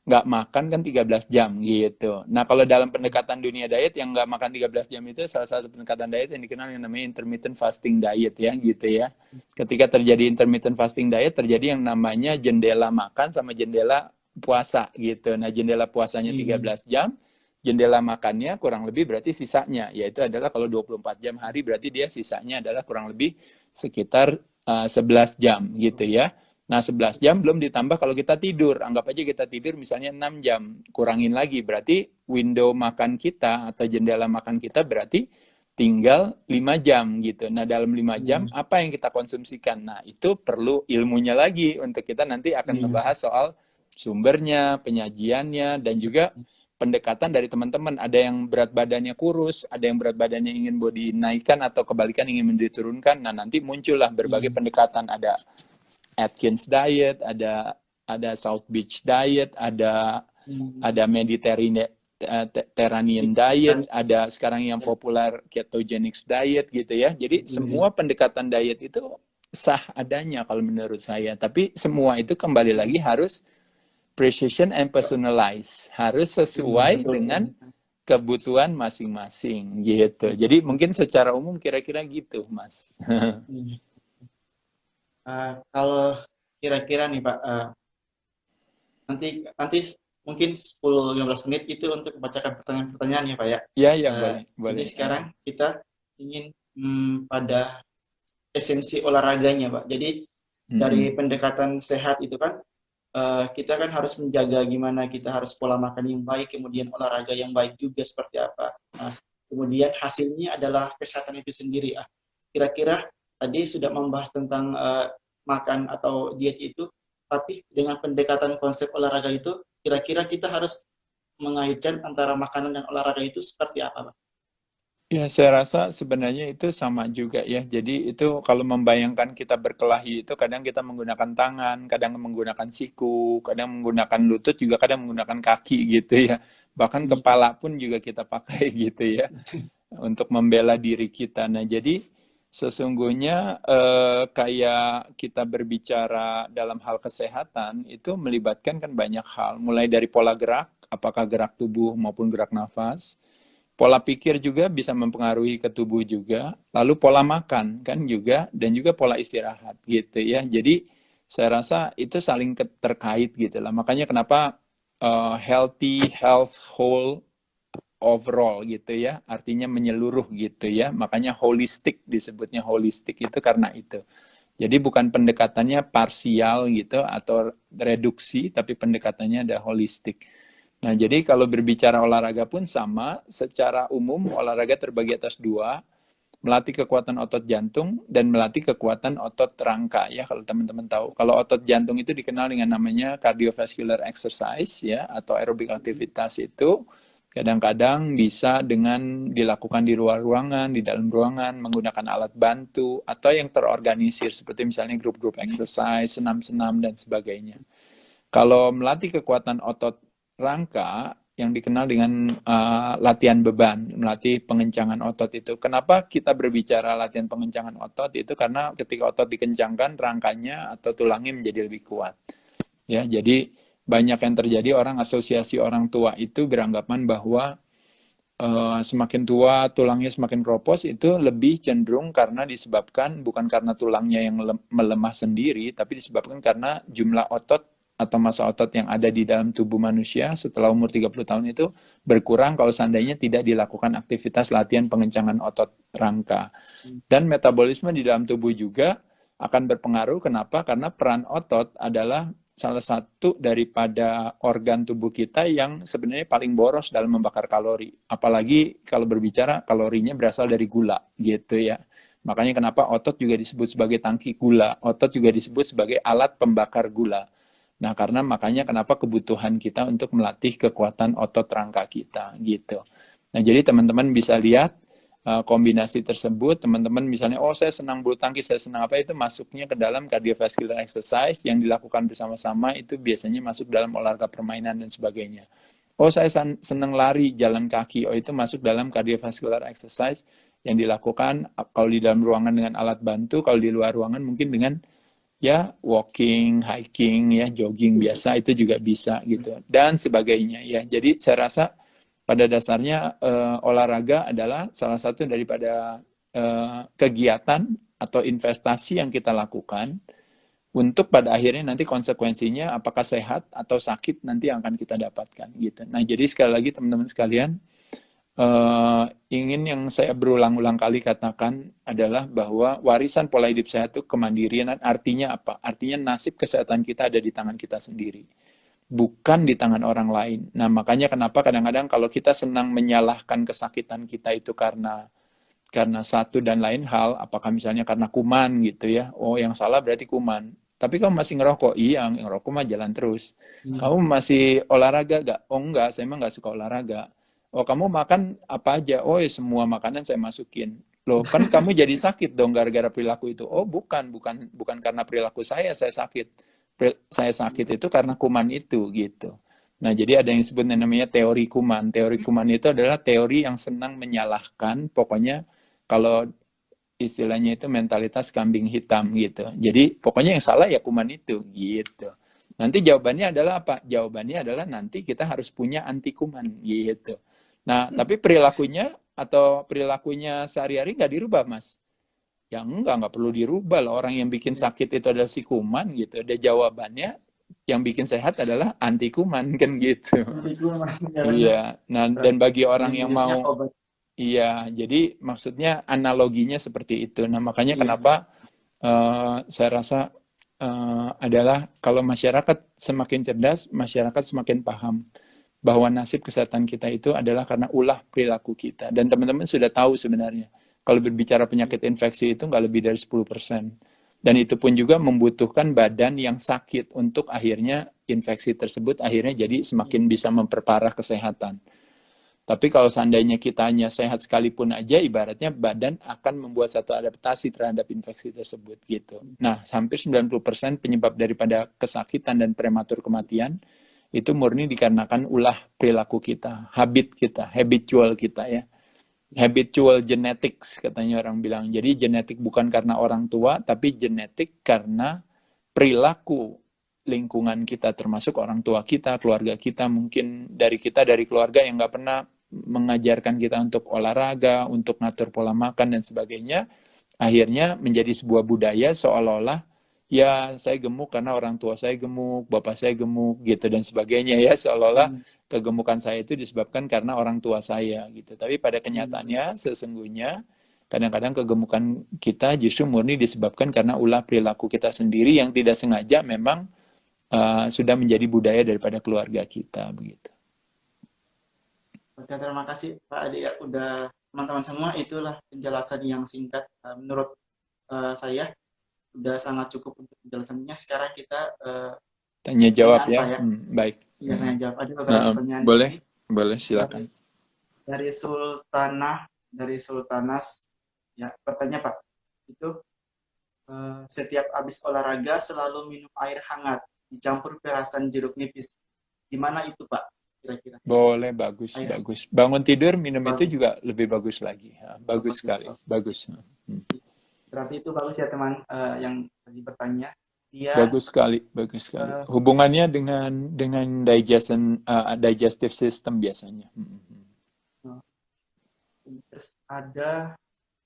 nggak makan kan 13 jam gitu. Nah, kalau dalam pendekatan dunia diet yang nggak makan 13 jam itu salah satu pendekatan diet yang dikenal yang namanya intermittent fasting diet ya gitu ya. Ketika terjadi intermittent fasting diet terjadi yang namanya jendela makan sama jendela puasa gitu. Nah, jendela puasanya 13 jam, jendela makannya kurang lebih berarti sisanya yaitu adalah kalau 24 jam hari berarti dia sisanya adalah kurang lebih sekitar 11 jam gitu ya. Nah, 11 jam belum ditambah kalau kita tidur. Anggap aja kita tidur misalnya 6 jam. Kurangin lagi. Berarti window makan kita atau jendela makan kita berarti tinggal 5 jam gitu. Nah, dalam 5 jam apa yang kita konsumsikan? Nah, itu perlu ilmunya lagi untuk kita nanti akan membahas soal sumbernya, penyajiannya, dan juga pendekatan dari teman-teman. Ada yang berat badannya kurus, ada yang berat badannya ingin body naikkan atau kebalikan ingin diturunkan. Nah, nanti muncullah berbagai pendekatan. Ada Atkins diet, ada South Beach diet, ada Mediterranean diet, ada sekarang yang populer ketogenic diet gitu ya. Jadi semua pendekatan diet itu sah adanya kalau menurut saya. Tapi semua itu kembali lagi harus precision and personalized, harus sesuai dengan kebutuhan masing-masing gitu. Jadi mungkin secara umum kira-kira gitu, Mas. Kalau kira-kira nih Pak, nanti mungkin 10-15 menit itu untuk membacakan pertanyaan-pertanyaan ya Pak ya. Iya, boleh. Jadi sekarang kita ingin pada esensi olahraganya Pak. Jadi dari pendekatan sehat itu kan, kita kan harus menjaga gimana kita harus pola makan yang baik, kemudian olahraga yang baik juga seperti apa. Nah, kemudian hasilnya adalah kesehatan itu sendiri. Kira-kira tadi sudah membahas tentang makan atau diet itu, tapi dengan pendekatan konsep olahraga itu, kira-kira kita harus mengaitkan antara makanan dan olahraga itu seperti apa, Pak? Ya, saya rasa sebenarnya itu sama juga ya. Jadi itu kalau membayangkan kita berkelahi itu kadang kita menggunakan tangan, kadang menggunakan siku, kadang menggunakan lutut, juga kadang menggunakan kaki gitu ya. Bahkan kepala pun juga kita pakai gitu ya untuk membela diri kita. Nah, jadi sesungguhnya kayak kita berbicara dalam hal kesehatan itu melibatkan kan banyak hal, mulai dari pola gerak, apakah gerak tubuh maupun gerak nafas, pola pikir juga bisa mempengaruhi ke tubuh juga, lalu pola makan kan juga, dan juga pola istirahat gitu ya. Jadi saya rasa itu saling terkait gitu lah. Makanya kenapa healthy, health, whole, overall gitu ya, artinya menyeluruh gitu ya. Makanya holistik disebutnya holistik itu karena itu. Jadi bukan pendekatannya parsial gitu atau reduksi, tapi pendekatannya ada holistik. Nah, jadi kalau berbicara olahraga pun sama, secara umum olahraga terbagi atas 2, melatih kekuatan otot jantung dan melatih kekuatan otot rangka ya, kalau teman-teman tahu. Kalau otot jantung itu dikenal dengan namanya cardiovascular exercise ya, atau aerobik aktivitas itu kadang-kadang bisa dengan dilakukan di luar ruangan, di dalam ruangan, menggunakan alat bantu, atau yang terorganisir, seperti misalnya grup-grup exercise, senam-senam, dan sebagainya. Kalau melatih kekuatan otot rangka, yang dikenal dengan latihan beban, melatih pengencangan otot itu. Kenapa kita berbicara latihan pengencangan otot? Itu karena ketika otot dikencangkan, rangkanya atau tulangnya menjadi lebih kuat. Ya, jadi banyak yang terjadi, orang asosiasi orang tua itu beranggapan bahwa semakin tua tulangnya semakin keropos, itu lebih cenderung karena disebabkan bukan karena tulangnya yang melemah sendiri, tapi disebabkan karena jumlah otot atau massa otot yang ada di dalam tubuh manusia setelah umur 30 tahun itu berkurang kalau seandainya tidak dilakukan aktivitas latihan pengencangan otot rangka. Dan metabolisme di dalam tubuh juga akan berpengaruh. Kenapa? Karena peran otot adalah salah satu daripada organ tubuh kita yang sebenarnya paling boros dalam membakar kalori. Apalagi kalau berbicara kalorinya berasal dari gula, gitu ya. Makanya kenapa otot juga disebut sebagai tangki gula. Otot juga disebut sebagai alat pembakar gula. Nah, karena makanya kenapa kebutuhan kita untuk melatih kekuatan otot rangka kita, gitu. Nah, jadi teman-teman bisa lihat kombinasi tersebut, teman-teman misalnya, oh saya senang bulu tangkis, saya senang apa, itu masuknya ke dalam cardiovascular exercise yang dilakukan bersama-sama, itu biasanya masuk dalam olahraga permainan dan sebagainya. Oh saya senang lari, jalan kaki, oh itu masuk dalam cardiovascular exercise yang dilakukan kalau di dalam ruangan dengan alat bantu, kalau di luar ruangan mungkin dengan ya walking, hiking, ya jogging biasa, itu juga bisa gitu, dan sebagainya ya. Jadi saya rasa pada dasarnya olahraga adalah salah satu daripada kegiatan atau investasi yang kita lakukan untuk pada akhirnya nanti konsekuensinya apakah sehat atau sakit nanti yang akan kita dapatkan gitu. Nah, jadi sekali lagi teman-teman sekalian, ingin yang saya berulang-ulang kali katakan adalah bahwa warisan pola hidup sehat itu kemandirian. Artinya apa? Artinya nasib kesehatan kita ada di tangan kita sendiri, bukan di tangan orang lain. Nah, makanya kenapa kadang-kadang kalau kita senang menyalahkan kesakitan kita itu karena satu dan lain hal, apakah misalnya karena kuman gitu ya, oh yang salah berarti kuman. Tapi kamu masih ngerokok, iya ngerokok mah jalan terus. Kamu masih olahraga gak? Oh enggak, saya emang gak suka olahraga. Oh kamu makan apa aja? Oh ya semua makanan saya masukin. Loh kan kamu jadi sakit dong gara-gara perilaku itu. Oh bukan karena perilaku saya sakit. Saya sakit itu karena kuman itu gitu. Nah, jadi ada yang disebut namanya teori kuman. Teori kuman itu adalah teori yang senang menyalahkan, pokoknya kalau istilahnya itu mentalitas kambing hitam gitu. Jadi pokoknya yang salah ya kuman itu gitu. Nanti jawabannya adalah apa? Jawabannya adalah nanti kita harus punya anti kuman gitu. Nah, tapi perilakunya sehari-hari nggak dirubah, Mas. Ya enggak perlu dirubah lah. Orang yang bikin sakit itu adalah si kuman gitu. Ada jawabannya, yang bikin sehat adalah anti kuman kan gitu. Iya. Nah, dan bagi orang yang mau, iya, jadi maksudnya analoginya seperti itu. Nah, makanya kenapa saya rasa adalah kalau masyarakat semakin cerdas, masyarakat semakin paham bahwa nasib kesehatan kita itu adalah karena ulah perilaku kita. Dan teman-teman sudah tahu sebenarnya, kalau berbicara penyakit infeksi itu nggak lebih dari 10%. Dan itu pun juga membutuhkan badan yang sakit untuk akhirnya infeksi tersebut akhirnya jadi semakin bisa memperparah kesehatan. Tapi kalau seandainya kita hanya sehat sekalipun aja, ibaratnya badan akan membuat satu adaptasi terhadap infeksi tersebut gitu. Nah, hampir 90% penyebab daripada kesakitan dan prematur kematian itu murni dikarenakan ulah perilaku kita, habitual kita ya. Habitual genetics katanya orang bilang. Jadi genetik bukan karena orang tua, tapi genetik karena perilaku lingkungan kita, termasuk orang tua kita, keluarga kita, mungkin dari keluarga yang nggak pernah mengajarkan kita untuk olahraga, untuk ngatur pola makan dan sebagainya, akhirnya menjadi sebuah budaya seolah-olah ya saya gemuk karena orang tua saya gemuk, bapak saya gemuk gitu dan sebagainya ya, seolah-olah kegemukan saya itu disebabkan karena orang tua saya gitu. Tapi pada kenyataannya sesungguhnya kadang-kadang kegemukan kita justru murni disebabkan karena ulah perilaku kita sendiri yang tidak sengaja memang sudah menjadi budaya daripada keluarga kita begitu. Oke, terima kasih Pak Adi ya, udah teman-teman semua, itulah penjelasan yang singkat menurut saya udah sangat cukup untuk penjelasannya. Sekarang kita tanya jawab ya. Baik. Ya, tanya jawab. Ada beberapa pertanyaan. Boleh silakan. Dari Sultanas ya, bertanya Pak, itu setiap habis olahraga selalu minum air hangat dicampur perasan jeruk nipis. Gimana itu Pak? Kira-kira. Boleh, bagus. Bangun tidur minum itu juga lebih bagus lagi. Bagus sekali, bagus. Berarti itu bagus ya teman yang tadi bertanya. Bagus sekali. Hubungannya dengan digestive system biasanya. Terus ada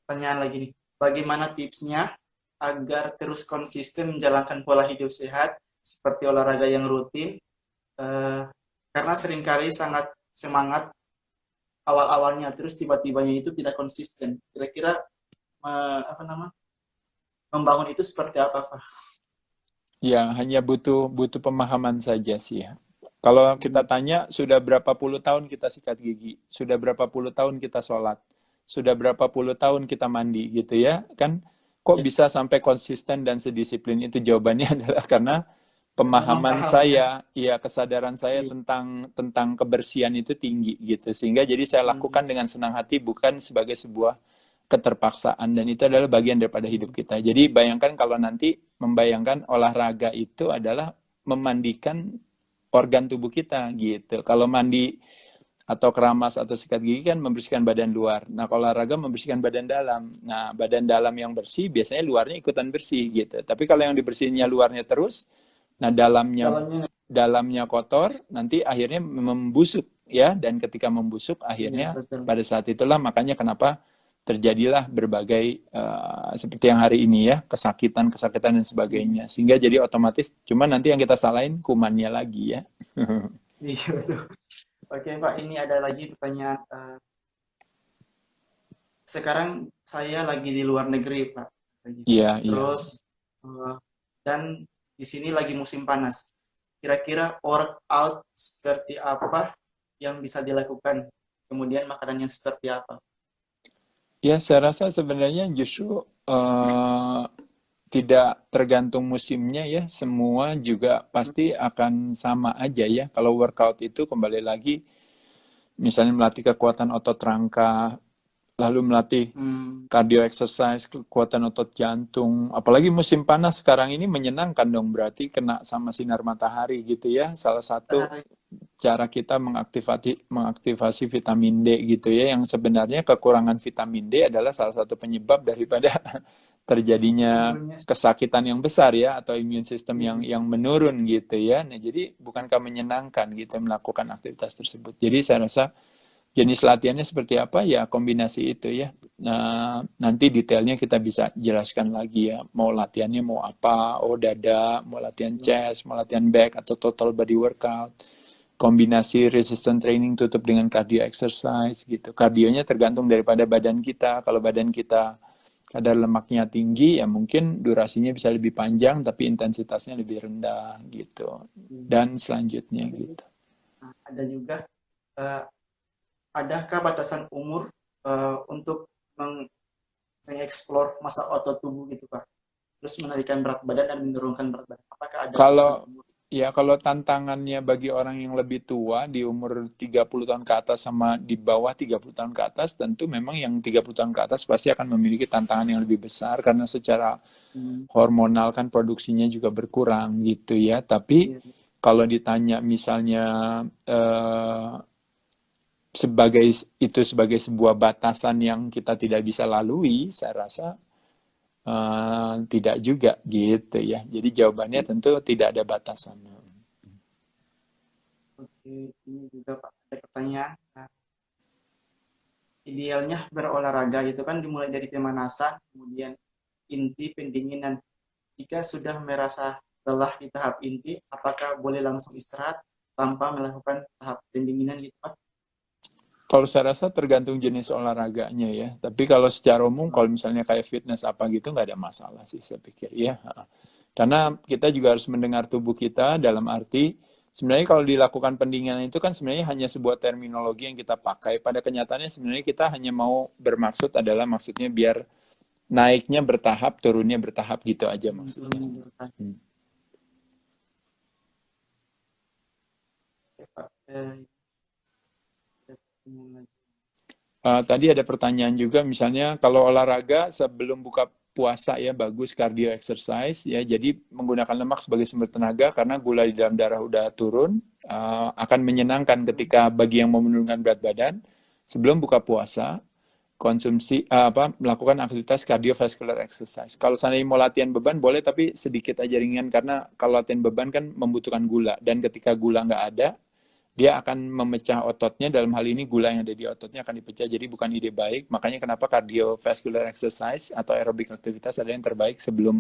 pertanyaan lagi nih. Bagaimana tipsnya agar terus konsisten menjalankan pola hidup sehat seperti olahraga yang rutin, karena seringkali sangat semangat awal-awalnya, terus tiba-tibanya itu tidak konsisten. Kira-kira membangun itu seperti apa, Pak? Ya, hanya butuh pemahaman saja sih ya. Kalau kita tanya, sudah berapa puluh tahun kita sikat gigi? Sudah berapa puluh tahun kita sholat? Sudah berapa puluh tahun kita mandi gitu ya? Kan kok Ya, bisa sampai konsisten dan sedisiplin itu? Jawabannya adalah karena memang pemahaman paham ya. saya, ya kesadaran saya Iya. tentang kebersihan itu tinggi gitu. Sehingga jadi saya lakukan dengan senang hati, bukan sebagai sebuah keterpaksaan, dan itu adalah bagian daripada hidup kita. Jadi bayangkan kalau nanti membayangkan olahraga itu adalah memandikan organ tubuh kita gitu. Kalau mandi atau keramas atau sikat gigi kan membersihkan badan luar. Nah, kalau olahraga membersihkan badan dalam. Nah, badan dalam yang bersih biasanya luarnya ikutan bersih gitu. Tapi kalau yang dibersihinnya luarnya terus, nah Dalamnya, dalamnya kotor, nanti akhirnya membusuk ya, dan ketika membusuk iya akhirnya betul. pada saat itulah makanya kenapa terjadilah berbagai seperti yang hari ini ya, kesakitan dan sebagainya. Sehingga jadi otomatis cuma nanti yang kita salahin kumannya lagi ya. Iya betul. Oke Pak, ini ada lagi pertanyaan. Sekarang saya lagi di luar negeri Pak. Iya, iya. Terus eh, dan di sini lagi musim panas. Kira-kira workout seperti apa yang bisa dilakukan? Kemudian makanannya seperti apa? Ya, saya rasa sebenarnya justru tidak tergantung musimnya ya, semua juga pasti akan sama aja ya. Kalau workout itu kembali lagi, misalnya melatih kekuatan otot rangka, lalu melatih Hmm, cardio exercise, kekuatan otot jantung. Apalagi musim panas sekarang ini menyenangkan dong, berarti kena sama sinar matahari gitu ya. Salah satu matahari. cara kita mengaktifasi vitamin D gitu ya, yang sebenarnya kekurangan vitamin D adalah salah satu penyebab daripada terjadinya Menurunnya. kesakitan yang besar ya, atau imun sistem Iya. yang menurun gitu ya. Nah, jadi bukankah menyenangkan gitu melakukan aktivitas tersebut. Jadi saya rasa jenis latihannya seperti apa ya, kombinasi itu ya. Nah, nanti detailnya kita bisa jelaskan lagi ya, mau latihannya mau apa, dada, mau latihan chest, mau latihan back, atau total body workout, kombinasi resistance training tutup dengan cardio exercise gitu. Kardionya tergantung daripada badan kita. Kalau badan kita kadar lemaknya tinggi, ya mungkin durasinya bisa lebih panjang, tapi intensitasnya lebih rendah gitu. Dan selanjutnya gitu. Ada juga, eh, adakah batasan umur untuk mengeksplor masa otot tubuh gitu Pak? Terus menaikkan berat badan dan menurunkan berat badan. Apakah ada batasan Kalau umur? kalau tantangannya bagi orang yang lebih tua di umur 30 tahun ke atas sama di bawah 30 tahun ke atas, tentu memang yang 30 tahun ke atas pasti akan memiliki tantangan yang lebih besar karena secara Hmm, hormonal kan produksinya juga berkurang gitu ya. Tapi iya. kalau ditanya misalnya eh, sebagai sebagai sebuah batasan yang kita tidak bisa lalui, saya rasa tidak juga gitu ya. Jadi jawabannya tentu tidak ada batasan. Oke, ini juga Pak ada pertanyaan. Nah, idealnya berolahraga itu kan dimulai dari pemanasan, kemudian inti pendinginan. Jika sudah merasa lelah di tahap inti, apakah boleh langsung istirahat tanpa melakukan tahap pendinginan gitu Pak? Kalau saya rasa tergantung jenis olahraganya ya. Tapi kalau secara umum, kalau misalnya kayak fitness apa gitu, nggak ada masalah sih saya pikir ya. Karena kita juga harus mendengar tubuh kita dalam arti, sebenarnya kalau dilakukan pendinginan itu kan sebenarnya hanya sebuah terminologi yang kita pakai. Pada kenyataannya sebenarnya kita hanya mau bermaksud adalah maksudnya biar naiknya bertahap, turunnya bertahap gitu aja maksudnya. Tadi ada pertanyaan juga, misalnya kalau olahraga sebelum buka puasa ya bagus cardio exercise ya, jadi menggunakan lemak sebagai sumber tenaga karena gula di dalam darah udah turun, akan menyenangkan ketika bagi yang mau menurunkan berat badan sebelum buka puasa konsumsi melakukan aktivitas cardiovascular exercise. Kalau seandainya mau latihan beban boleh, tapi sedikit aja ringan karena kalau latihan beban kan membutuhkan gula, dan ketika gula nggak ada dia akan memecah ototnya, dalam hal ini gula yang ada di ototnya akan dipecah, jadi bukan ide baik. Makanya kenapa cardiovascular exercise atau aerobik aktivitas adalah yang terbaik sebelum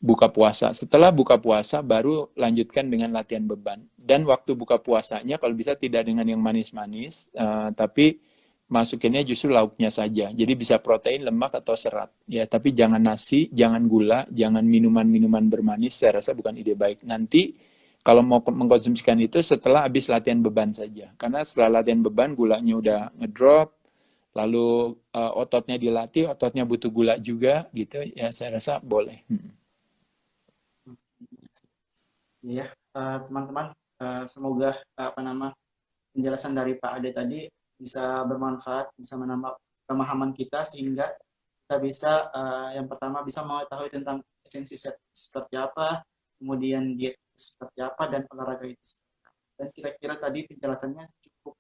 buka puasa. Setelah buka puasa baru lanjutkan dengan latihan beban. Dan waktu buka puasanya kalau bisa tidak dengan yang manis-manis, tapi masukinnya justru lauknya saja. Jadi bisa protein, lemak atau serat. Ya, tapi jangan nasi, jangan gula, jangan minuman-minuman bermanis. Saya rasa bukan ide baik. Nanti kalau mau mengkonsumsikan itu setelah habis latihan beban saja. Karena setelah latihan beban gulanya udah ngedrop, lalu ototnya dilatih, ototnya butuh gula juga gitu. Ya saya rasa boleh. Ya, teman-teman, semoga apa nama penjelasan dari Pak Ade tadi bisa bermanfaat, bisa menambah pemahaman kita sehingga kita bisa yang pertama bisa mengetahui tentang esensi seperti apa, kemudian diet seperti apa dan olahraga itu seperti apa. Dan kira-kira tadi penjelasannya cukup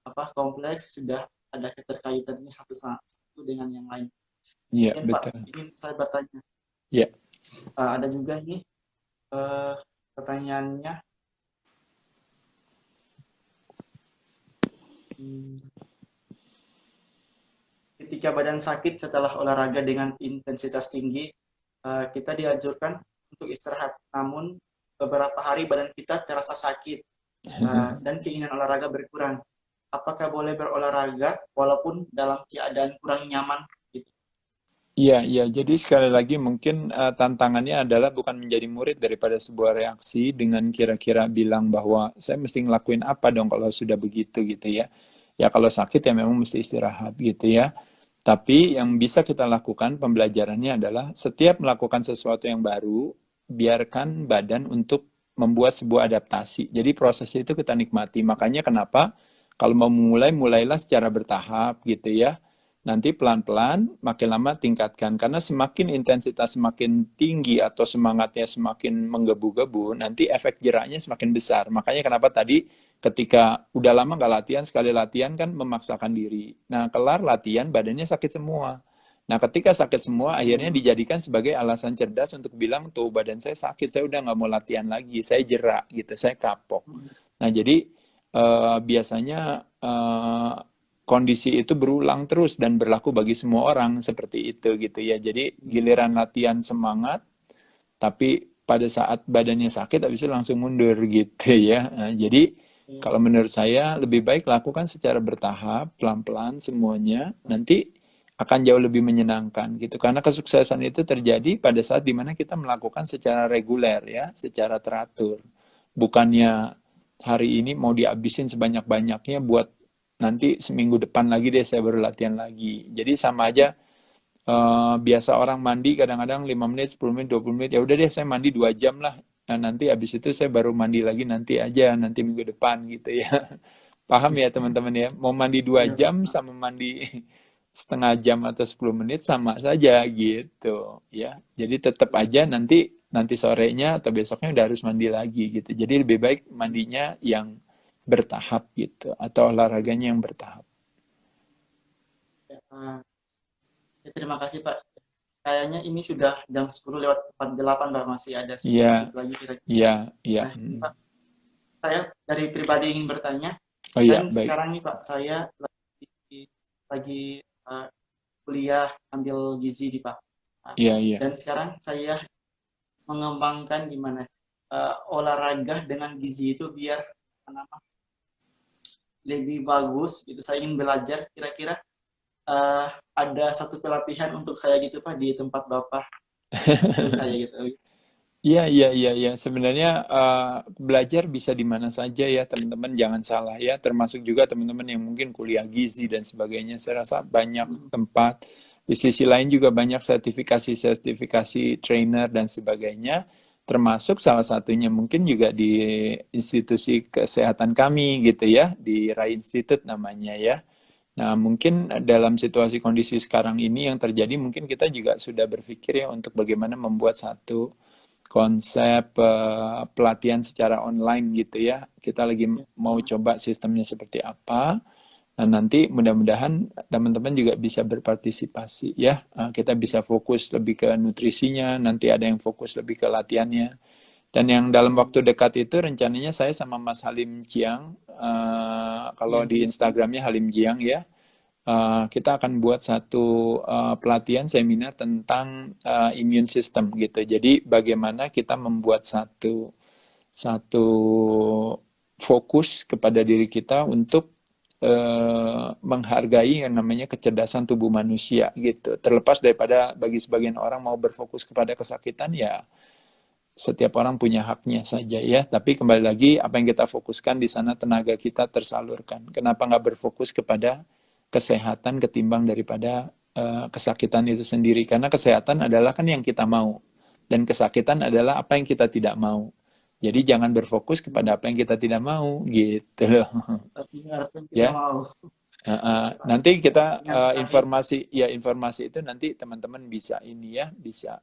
apa kompleks, sudah ada keterkaitannya satu sama satu dengan yang lain. Iya, Kemudian Pak, betul. ingin saya bertanya, Ya. ada juga ini pertanyaannya, ketika badan sakit setelah olahraga dengan intensitas tinggi, kita dianjurkan untuk istirahat. Namun beberapa hari badan kita terasa sakit dan keinginan olahraga berkurang. Apakah boleh berolahraga walaupun dalam keadaan kurang nyaman? Gitu. Iya, iya. Jadi sekali lagi mungkin tantangannya adalah bukan menjadi murid daripada sebuah reaksi dengan kira-kira bilang bahwa saya mesti ngelakuin apa dong kalau sudah begitu gitu ya. Ya kalau sakit ya memang mesti istirahat gitu ya. Tapi yang bisa kita lakukan pembelajarannya adalah setiap melakukan sesuatu yang baru, biarkan badan untuk membuat sebuah adaptasi. Jadi prosesnya itu kita nikmati. Makanya kenapa kalau mau memulai, mulailah secara bertahap gitu ya. Nanti pelan-pelan, makin lama tingkatkan. Karena semakin intensitas semakin tinggi atau semangatnya semakin menggebu-gebu, nanti efek jeraknya semakin besar. Makanya kenapa tadi ketika udah lama nggak latihan, sekali latihan kan memaksakan diri. Nah, kelar latihan, badannya sakit semua. Nah, ketika sakit semua, akhirnya dijadikan sebagai alasan cerdas untuk bilang, tuh badan saya sakit, saya udah nggak mau latihan lagi, saya jerak gitu, saya kapok. Nah, jadi biasanya kondisi itu berulang terus dan berlaku bagi semua orang seperti itu gitu ya. Jadi giliran latihan semangat, tapi pada saat badannya sakit habis itu langsung mundur gitu ya. Nah, jadi kalau menurut saya lebih baik lakukan secara bertahap, pelan-pelan semuanya. Nanti akan jauh lebih menyenangkan gitu. Karena kesuksesan itu terjadi pada saat dimana kita melakukan secara reguler ya, secara teratur. Bukannya hari ini mau dihabisin sebanyak-banyaknya buat nanti seminggu depan lagi deh saya baru latihan lagi. Jadi sama aja biasa orang mandi kadang-kadang 5 menit, 10 menit, 20 menit. Ya udah deh saya mandi 2 jam lah. Nah, nanti habis itu saya baru mandi lagi nanti aja, nanti minggu depan gitu ya. Paham ya teman-teman ya? Mau mandi 2 Iya, jam sama mandi setengah jam atau 10 menit sama saja gitu ya. Jadi tetap aja nanti sorenya atau besoknya udah harus mandi lagi gitu. Jadi lebih baik mandinya yang bertahap gitu atau olahraganya yang bertahap. ya, terima kasih Pak. Kayaknya ini sudah jam 10 lewat 48 Pak, masih ada 10 Iya, menit lagi kira-kira. iya, iya. Nah, ini Pak, saya dari pribadi ingin bertanya, Oh kan iya, baik. sekarang nih Pak, saya lagi kuliah ambil gizi nih Pak. Nah, Iya, iya. dan sekarang saya mengembangkan gimana olahraga dengan gizi itu biar apa nama, lebih bagus gitu. Saya ingin belajar kira-kira ada satu pelatihan untuk saya gitu Pak di tempat Bapak untuk saya gitu. Iya, iya, iya, iya. Sebenarnya belajar bisa di mana saja ya, teman-teman. Jangan salah ya. Termasuk juga teman-teman yang mungkin kuliah gizi dan sebagainya. Saya rasa banyak tempat. Di sisi lain juga banyak sertifikasi-sertifikasi trainer dan sebagainya. Termasuk salah satunya mungkin juga di institusi kesehatan kami gitu ya, di Rai Institute namanya ya. Nah, mungkin dalam situasi kondisi sekarang ini yang terjadi, mungkin kita juga sudah berpikir ya untuk bagaimana membuat satu konsep pelatihan secara online gitu ya. Kita lagi mau coba sistemnya seperti apa. Nah, nanti mudah-mudahan teman-teman juga bisa berpartisipasi ya. Kita bisa fokus lebih ke nutrisinya, nanti ada yang fokus lebih ke latihannya. Dan yang dalam waktu dekat itu rencananya saya sama Mas Halim Jiang, kalau di Instagramnya Halim Jiang ya, kita akan buat satu pelatihan seminar tentang immune system gitu. Jadi bagaimana kita membuat satu satu fokus kepada diri kita untuk menghargai yang namanya kecerdasan tubuh manusia gitu. Terlepas daripada bagi sebagian orang mau berfokus kepada kesakitan, ya setiap orang punya haknya saja ya. Tapi kembali lagi, apa yang kita fokuskan di sana tenaga kita tersalurkan. Kenapa nggak berfokus kepada kesehatan ketimbang daripada kesakitan itu sendiri? Karena kesehatan adalah kan yang kita mau, dan kesakitan adalah apa yang kita tidak mau. Jadi jangan berfokus kepada apa yang kita tidak mau gitu loh. Artinya apa yang kita Ya. mau. Nanti kita Yang terakhir, informasi itu nanti teman-teman bisa ini ya, bisa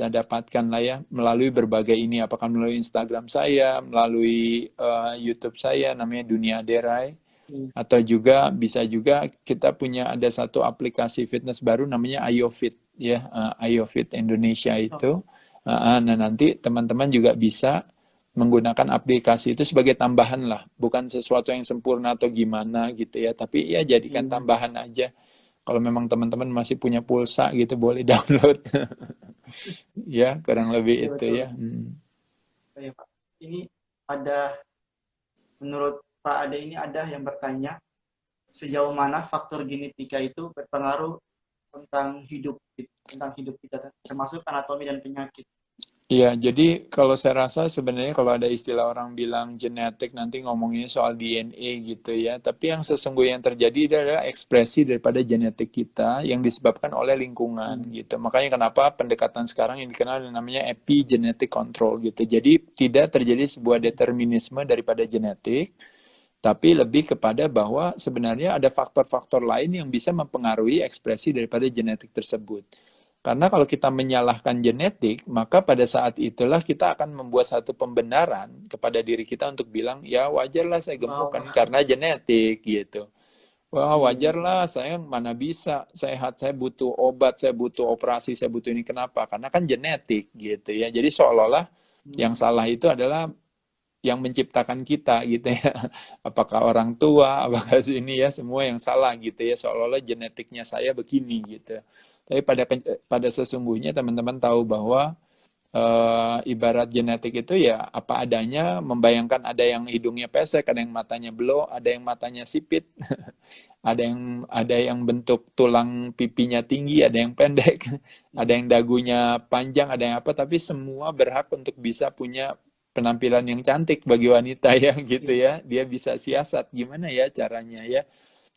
dapatkan lah ya melalui berbagai ini, apakah melalui Instagram saya, melalui YouTube saya namanya Dunia Derai, atau juga bisa juga kita punya ada satu aplikasi fitness baru namanya AyoFit ya, AyoFit Indonesia itu. Nah, nanti teman-teman juga bisa menggunakan aplikasi itu sebagai tambahan lah, bukan sesuatu yang sempurna atau gimana gitu ya, tapi ya jadikan tambahan aja. Kalau memang teman-teman masih punya pulsa gitu boleh download. Ya, kurang ya lebih itu betul. ya. Ya, Pak. Ini ada, menurut Pak Ade ini ada yang bertanya, sejauh mana faktor genetika itu berpengaruh tentang hidup kita, termasuk anatomi dan penyakit. Iya, jadi kalau saya rasa sebenarnya kalau ada istilah orang bilang genetik nanti ngomongin soal DNA gitu ya. Tapi yang sesungguhnya yang terjadi itu adalah ekspresi daripada genetik kita yang disebabkan oleh lingkungan gitu. Makanya kenapa pendekatan sekarang yang dikenal yang namanya epigenetic control gitu. Jadi tidak terjadi sebuah determinisme daripada genetik, tapi lebih kepada bahwa sebenarnya ada faktor-faktor lain yang bisa mempengaruhi ekspresi daripada genetik tersebut. Karena kalau kita menyalahkan genetik, maka pada saat itulah kita akan membuat satu pembenaran kepada diri kita untuk bilang, ya wajarlah saya gemuk Oh, kan karena genetik gitu. Wah iya, iya. wajarlah saya mana bisa sehat, saya butuh obat, saya butuh operasi, saya butuh ini. Kenapa? Karena kan genetik gitu ya. Jadi seolah-olah yang salah itu adalah yang menciptakan kita gitu ya. Apakah orang tua, apakah ini ya semua yang salah gitu ya. Seolah-olah genetiknya saya begini gitu. Tapi pada sesungguhnya teman-teman tahu bahwa ibarat genetik itu ya apa adanya, membayangkan ada yang hidungnya pesek, ada yang matanya belok, ada yang matanya sipit, ada yang bentuk tulang pipinya tinggi, ada yang pendek, ada yang dagunya panjang, ada yang apa, tapi semua berhak untuk bisa punya penampilan yang cantik bagi wanita ya gitu ya. Dia bisa siasat gimana ya caranya ya.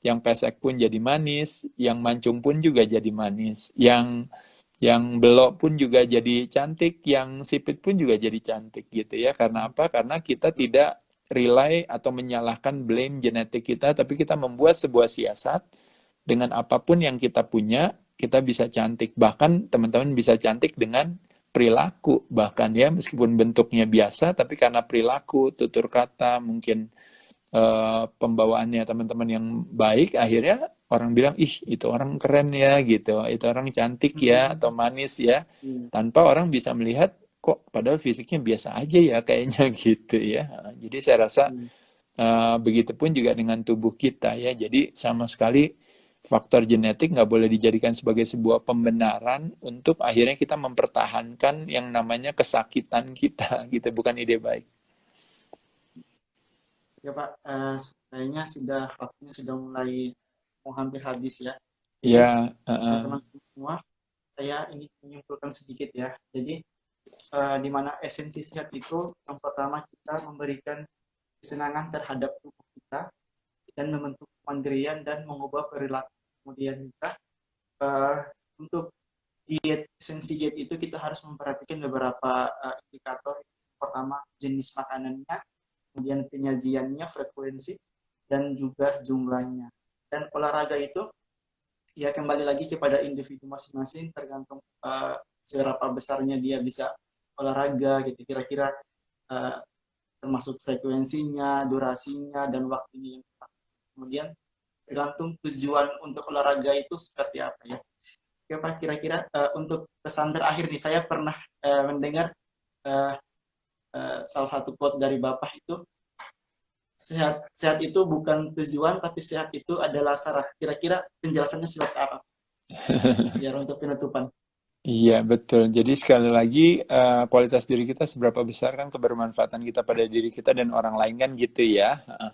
Yang pesek pun jadi manis, yang mancung pun juga jadi manis, yang belok pun juga jadi cantik, yang sipit pun juga jadi cantik gitu ya. Karena apa? Karena kita tidak rely atau menyalahkan blame genetik kita, tapi kita membuat sebuah siasat dengan apapun yang kita punya, kita bisa cantik. Bahkan teman-teman bisa cantik dengan perilaku, bahkan ya meskipun bentuknya biasa, tapi karena perilaku, tutur kata, mungkin pembawaannya teman-teman yang baik, akhirnya orang bilang, ih itu orang keren ya gitu, itu orang cantik ya, atau manis ya, Iya. tanpa orang bisa melihat, kok padahal fisiknya biasa aja ya kayaknya gitu ya. Jadi saya rasa begitupun juga dengan tubuh kita ya, jadi sama sekali faktor genetik nggak boleh dijadikan sebagai sebuah pembenaran untuk akhirnya kita mempertahankan yang namanya kesakitan kita gitu, bukan ide baik. Ya Pak, kayaknya waktunya sudah mulai mau hampir habis ya. Jadi Ya, teman-teman semua, saya ingin menyimpulkan sedikit ya. Jadi di mana esensi sehat itu yang pertama kita memberikan kesenangan terhadap tubuh kita dan membentuk kemandirian dan mengubah perilaku. Kemudian juga uh, untuk esensi diet itu kita harus memperhatikan beberapa indikator. Pertama, jenis makanannya, kemudian penyajiannya, frekuensi, dan juga jumlahnya. Dan olahraga itu ya kembali lagi kepada individu masing-masing, tergantung seberapa besarnya dia bisa olahraga gitu, kira-kira uh, termasuk frekuensinya, durasinya, dan waktunya yang tepat. Kemudian tergantung tujuan untuk olahraga itu seperti apa ya. Oke Pak, kira-kira untuk pesan terakhir nih, saya pernah mendengar uh, salah satu quote dari Bapak itu, sehat sehat itu bukan tujuan, tapi sehat itu adalah syarat. Kira-kira penjelasannya seperti apa? Biar untuk penutupan. Iya, betul. Jadi sekali lagi, kualitas diri kita seberapa besar kan kebermanfaatan kita pada diri kita dan orang lain kan gitu ya. Heeh.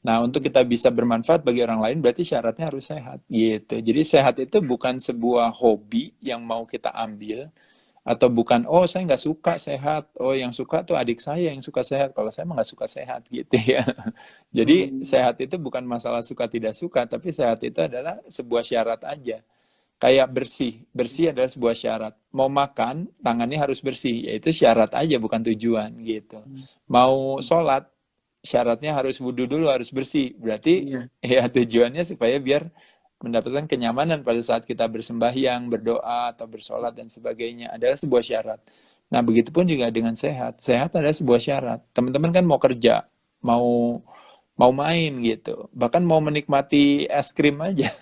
Nah, untuk kita bisa bermanfaat bagi orang lain berarti syaratnya harus sehat gitu. Jadi sehat itu bukan sebuah hobi yang mau kita ambil atau bukan, oh saya nggak suka sehat, oh yang suka tuh adik saya yang suka sehat, kalau saya mah nggak suka sehat gitu ya. Jadi Hmm, sehat itu bukan masalah suka tidak suka, tapi sehat itu adalah sebuah syarat aja. Kayak bersih, bersih adalah sebuah syarat. Mau makan, tangannya harus bersih, yaitu syarat aja bukan tujuan gitu. hmm, Mau sholat, syaratnya harus wudhu dulu, harus bersih. Berarti iya, ya tujuannya supaya biar mendapatkan kenyamanan pada saat kita bersembahyang, berdoa, atau bersolat dan sebagainya adalah sebuah syarat. Nah, begitupun juga dengan sehat. Sehat adalah sebuah syarat. Teman-teman kan mau kerja, mau mau main gitu. Bahkan mau menikmati es krim aja.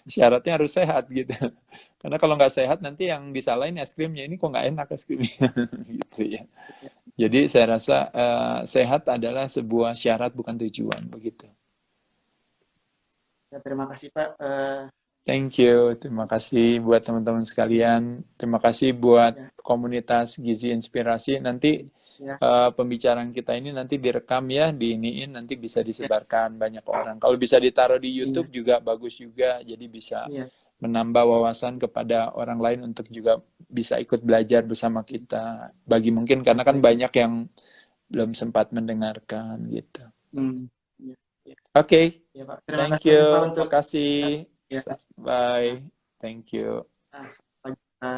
Syaratnya harus sehat gitu. Karena kalau nggak sehat nanti yang disalahin es krimnya ini kok nggak enak es krimnya gitu ya. iya. Jadi saya rasa sehat adalah sebuah syarat bukan tujuan begitu. Ya, terima kasih Pak. Thank you, terima kasih buat teman-teman sekalian. Terima kasih buat Ya, komunitas Gizi Inspirasi. Nanti ya, pembicaraan kita ini nanti direkam ya, diiniin nanti bisa ya, disebarkan banyak orang. Kalau bisa ditaruh di iya, YouTube juga bagus juga, jadi bisa iya. menambah wawasan kepada orang lain untuk juga bisa ikut belajar bersama kita. Bagi mungkin karena kan Baik. banyak yang belum sempat mendengarkan gitu. Hmm, iya, iya. Oke, okay. Ya, Pak. Terima Thank kasih banyak Pak you, untuk makasih. ya. Nah, Bye, thank you. sampai jumpa.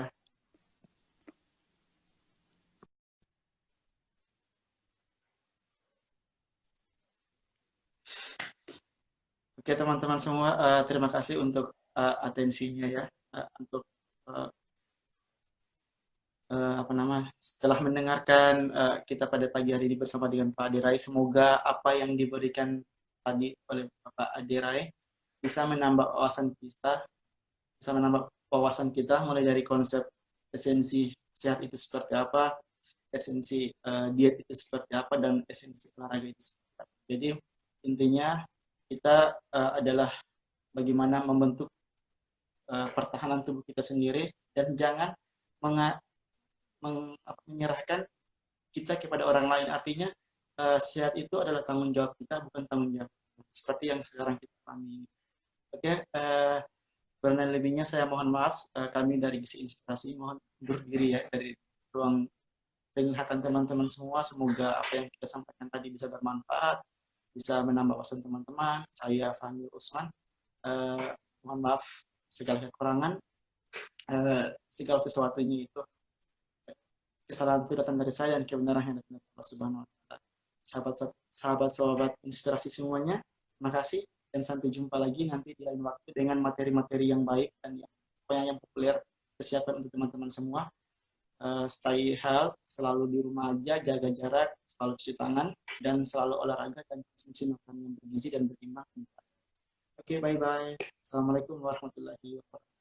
Oke teman-teman semua, terima kasih untuk atensinya ya, untuk eh, apa nama setelah mendengarkan kita pada pagi hari ini bersama dengan Pak Adirai, semoga apa yang diberikan tadi oleh Bapak Adirai bisa menambah wawasan kita, bisa menambah wawasan kita mulai dari konsep esensi sehat itu seperti apa, esensi diet itu seperti apa, dan esensi olahraga itu seperti apa. Jadi intinya kita adalah bagaimana membentuk pertahanan tubuh kita sendiri dan jangan menyerahkan kita kepada orang lain. Artinya sehat itu adalah tanggung jawab kita, bukan tanggung jawab seperti yang sekarang kita alami. Oke, karena lebihnya saya mohon maaf. Kami dari Gizi Inspirasi mohon undur diri ya dari ruang penglihatan teman-teman semua. Semoga apa yang kita sampaikan tadi bisa bermanfaat, bisa menambah wawasan teman-teman. Saya Fahmi Usman. Mohon maaf segala kekurangan. Segala sesuatunya itu kesalahan itu datang dari saya dan kebenaran yang datang dari Allah Subhanahu wa taala. Sahabat-sahabat inspirasi semuanya, terima kasih dan sampai jumpa lagi nanti di lain waktu dengan materi-materi yang baik dan yang populer persiapan untuk teman-teman semua. Stay health, selalu di rumah aja, jaga jarak, selalu cuci tangan, dan selalu olahraga dan konsumsi makanan yang bergizi dan berimbang. Oke, bye-bye. Assalamualaikum warahmatullahi wabarakatuh.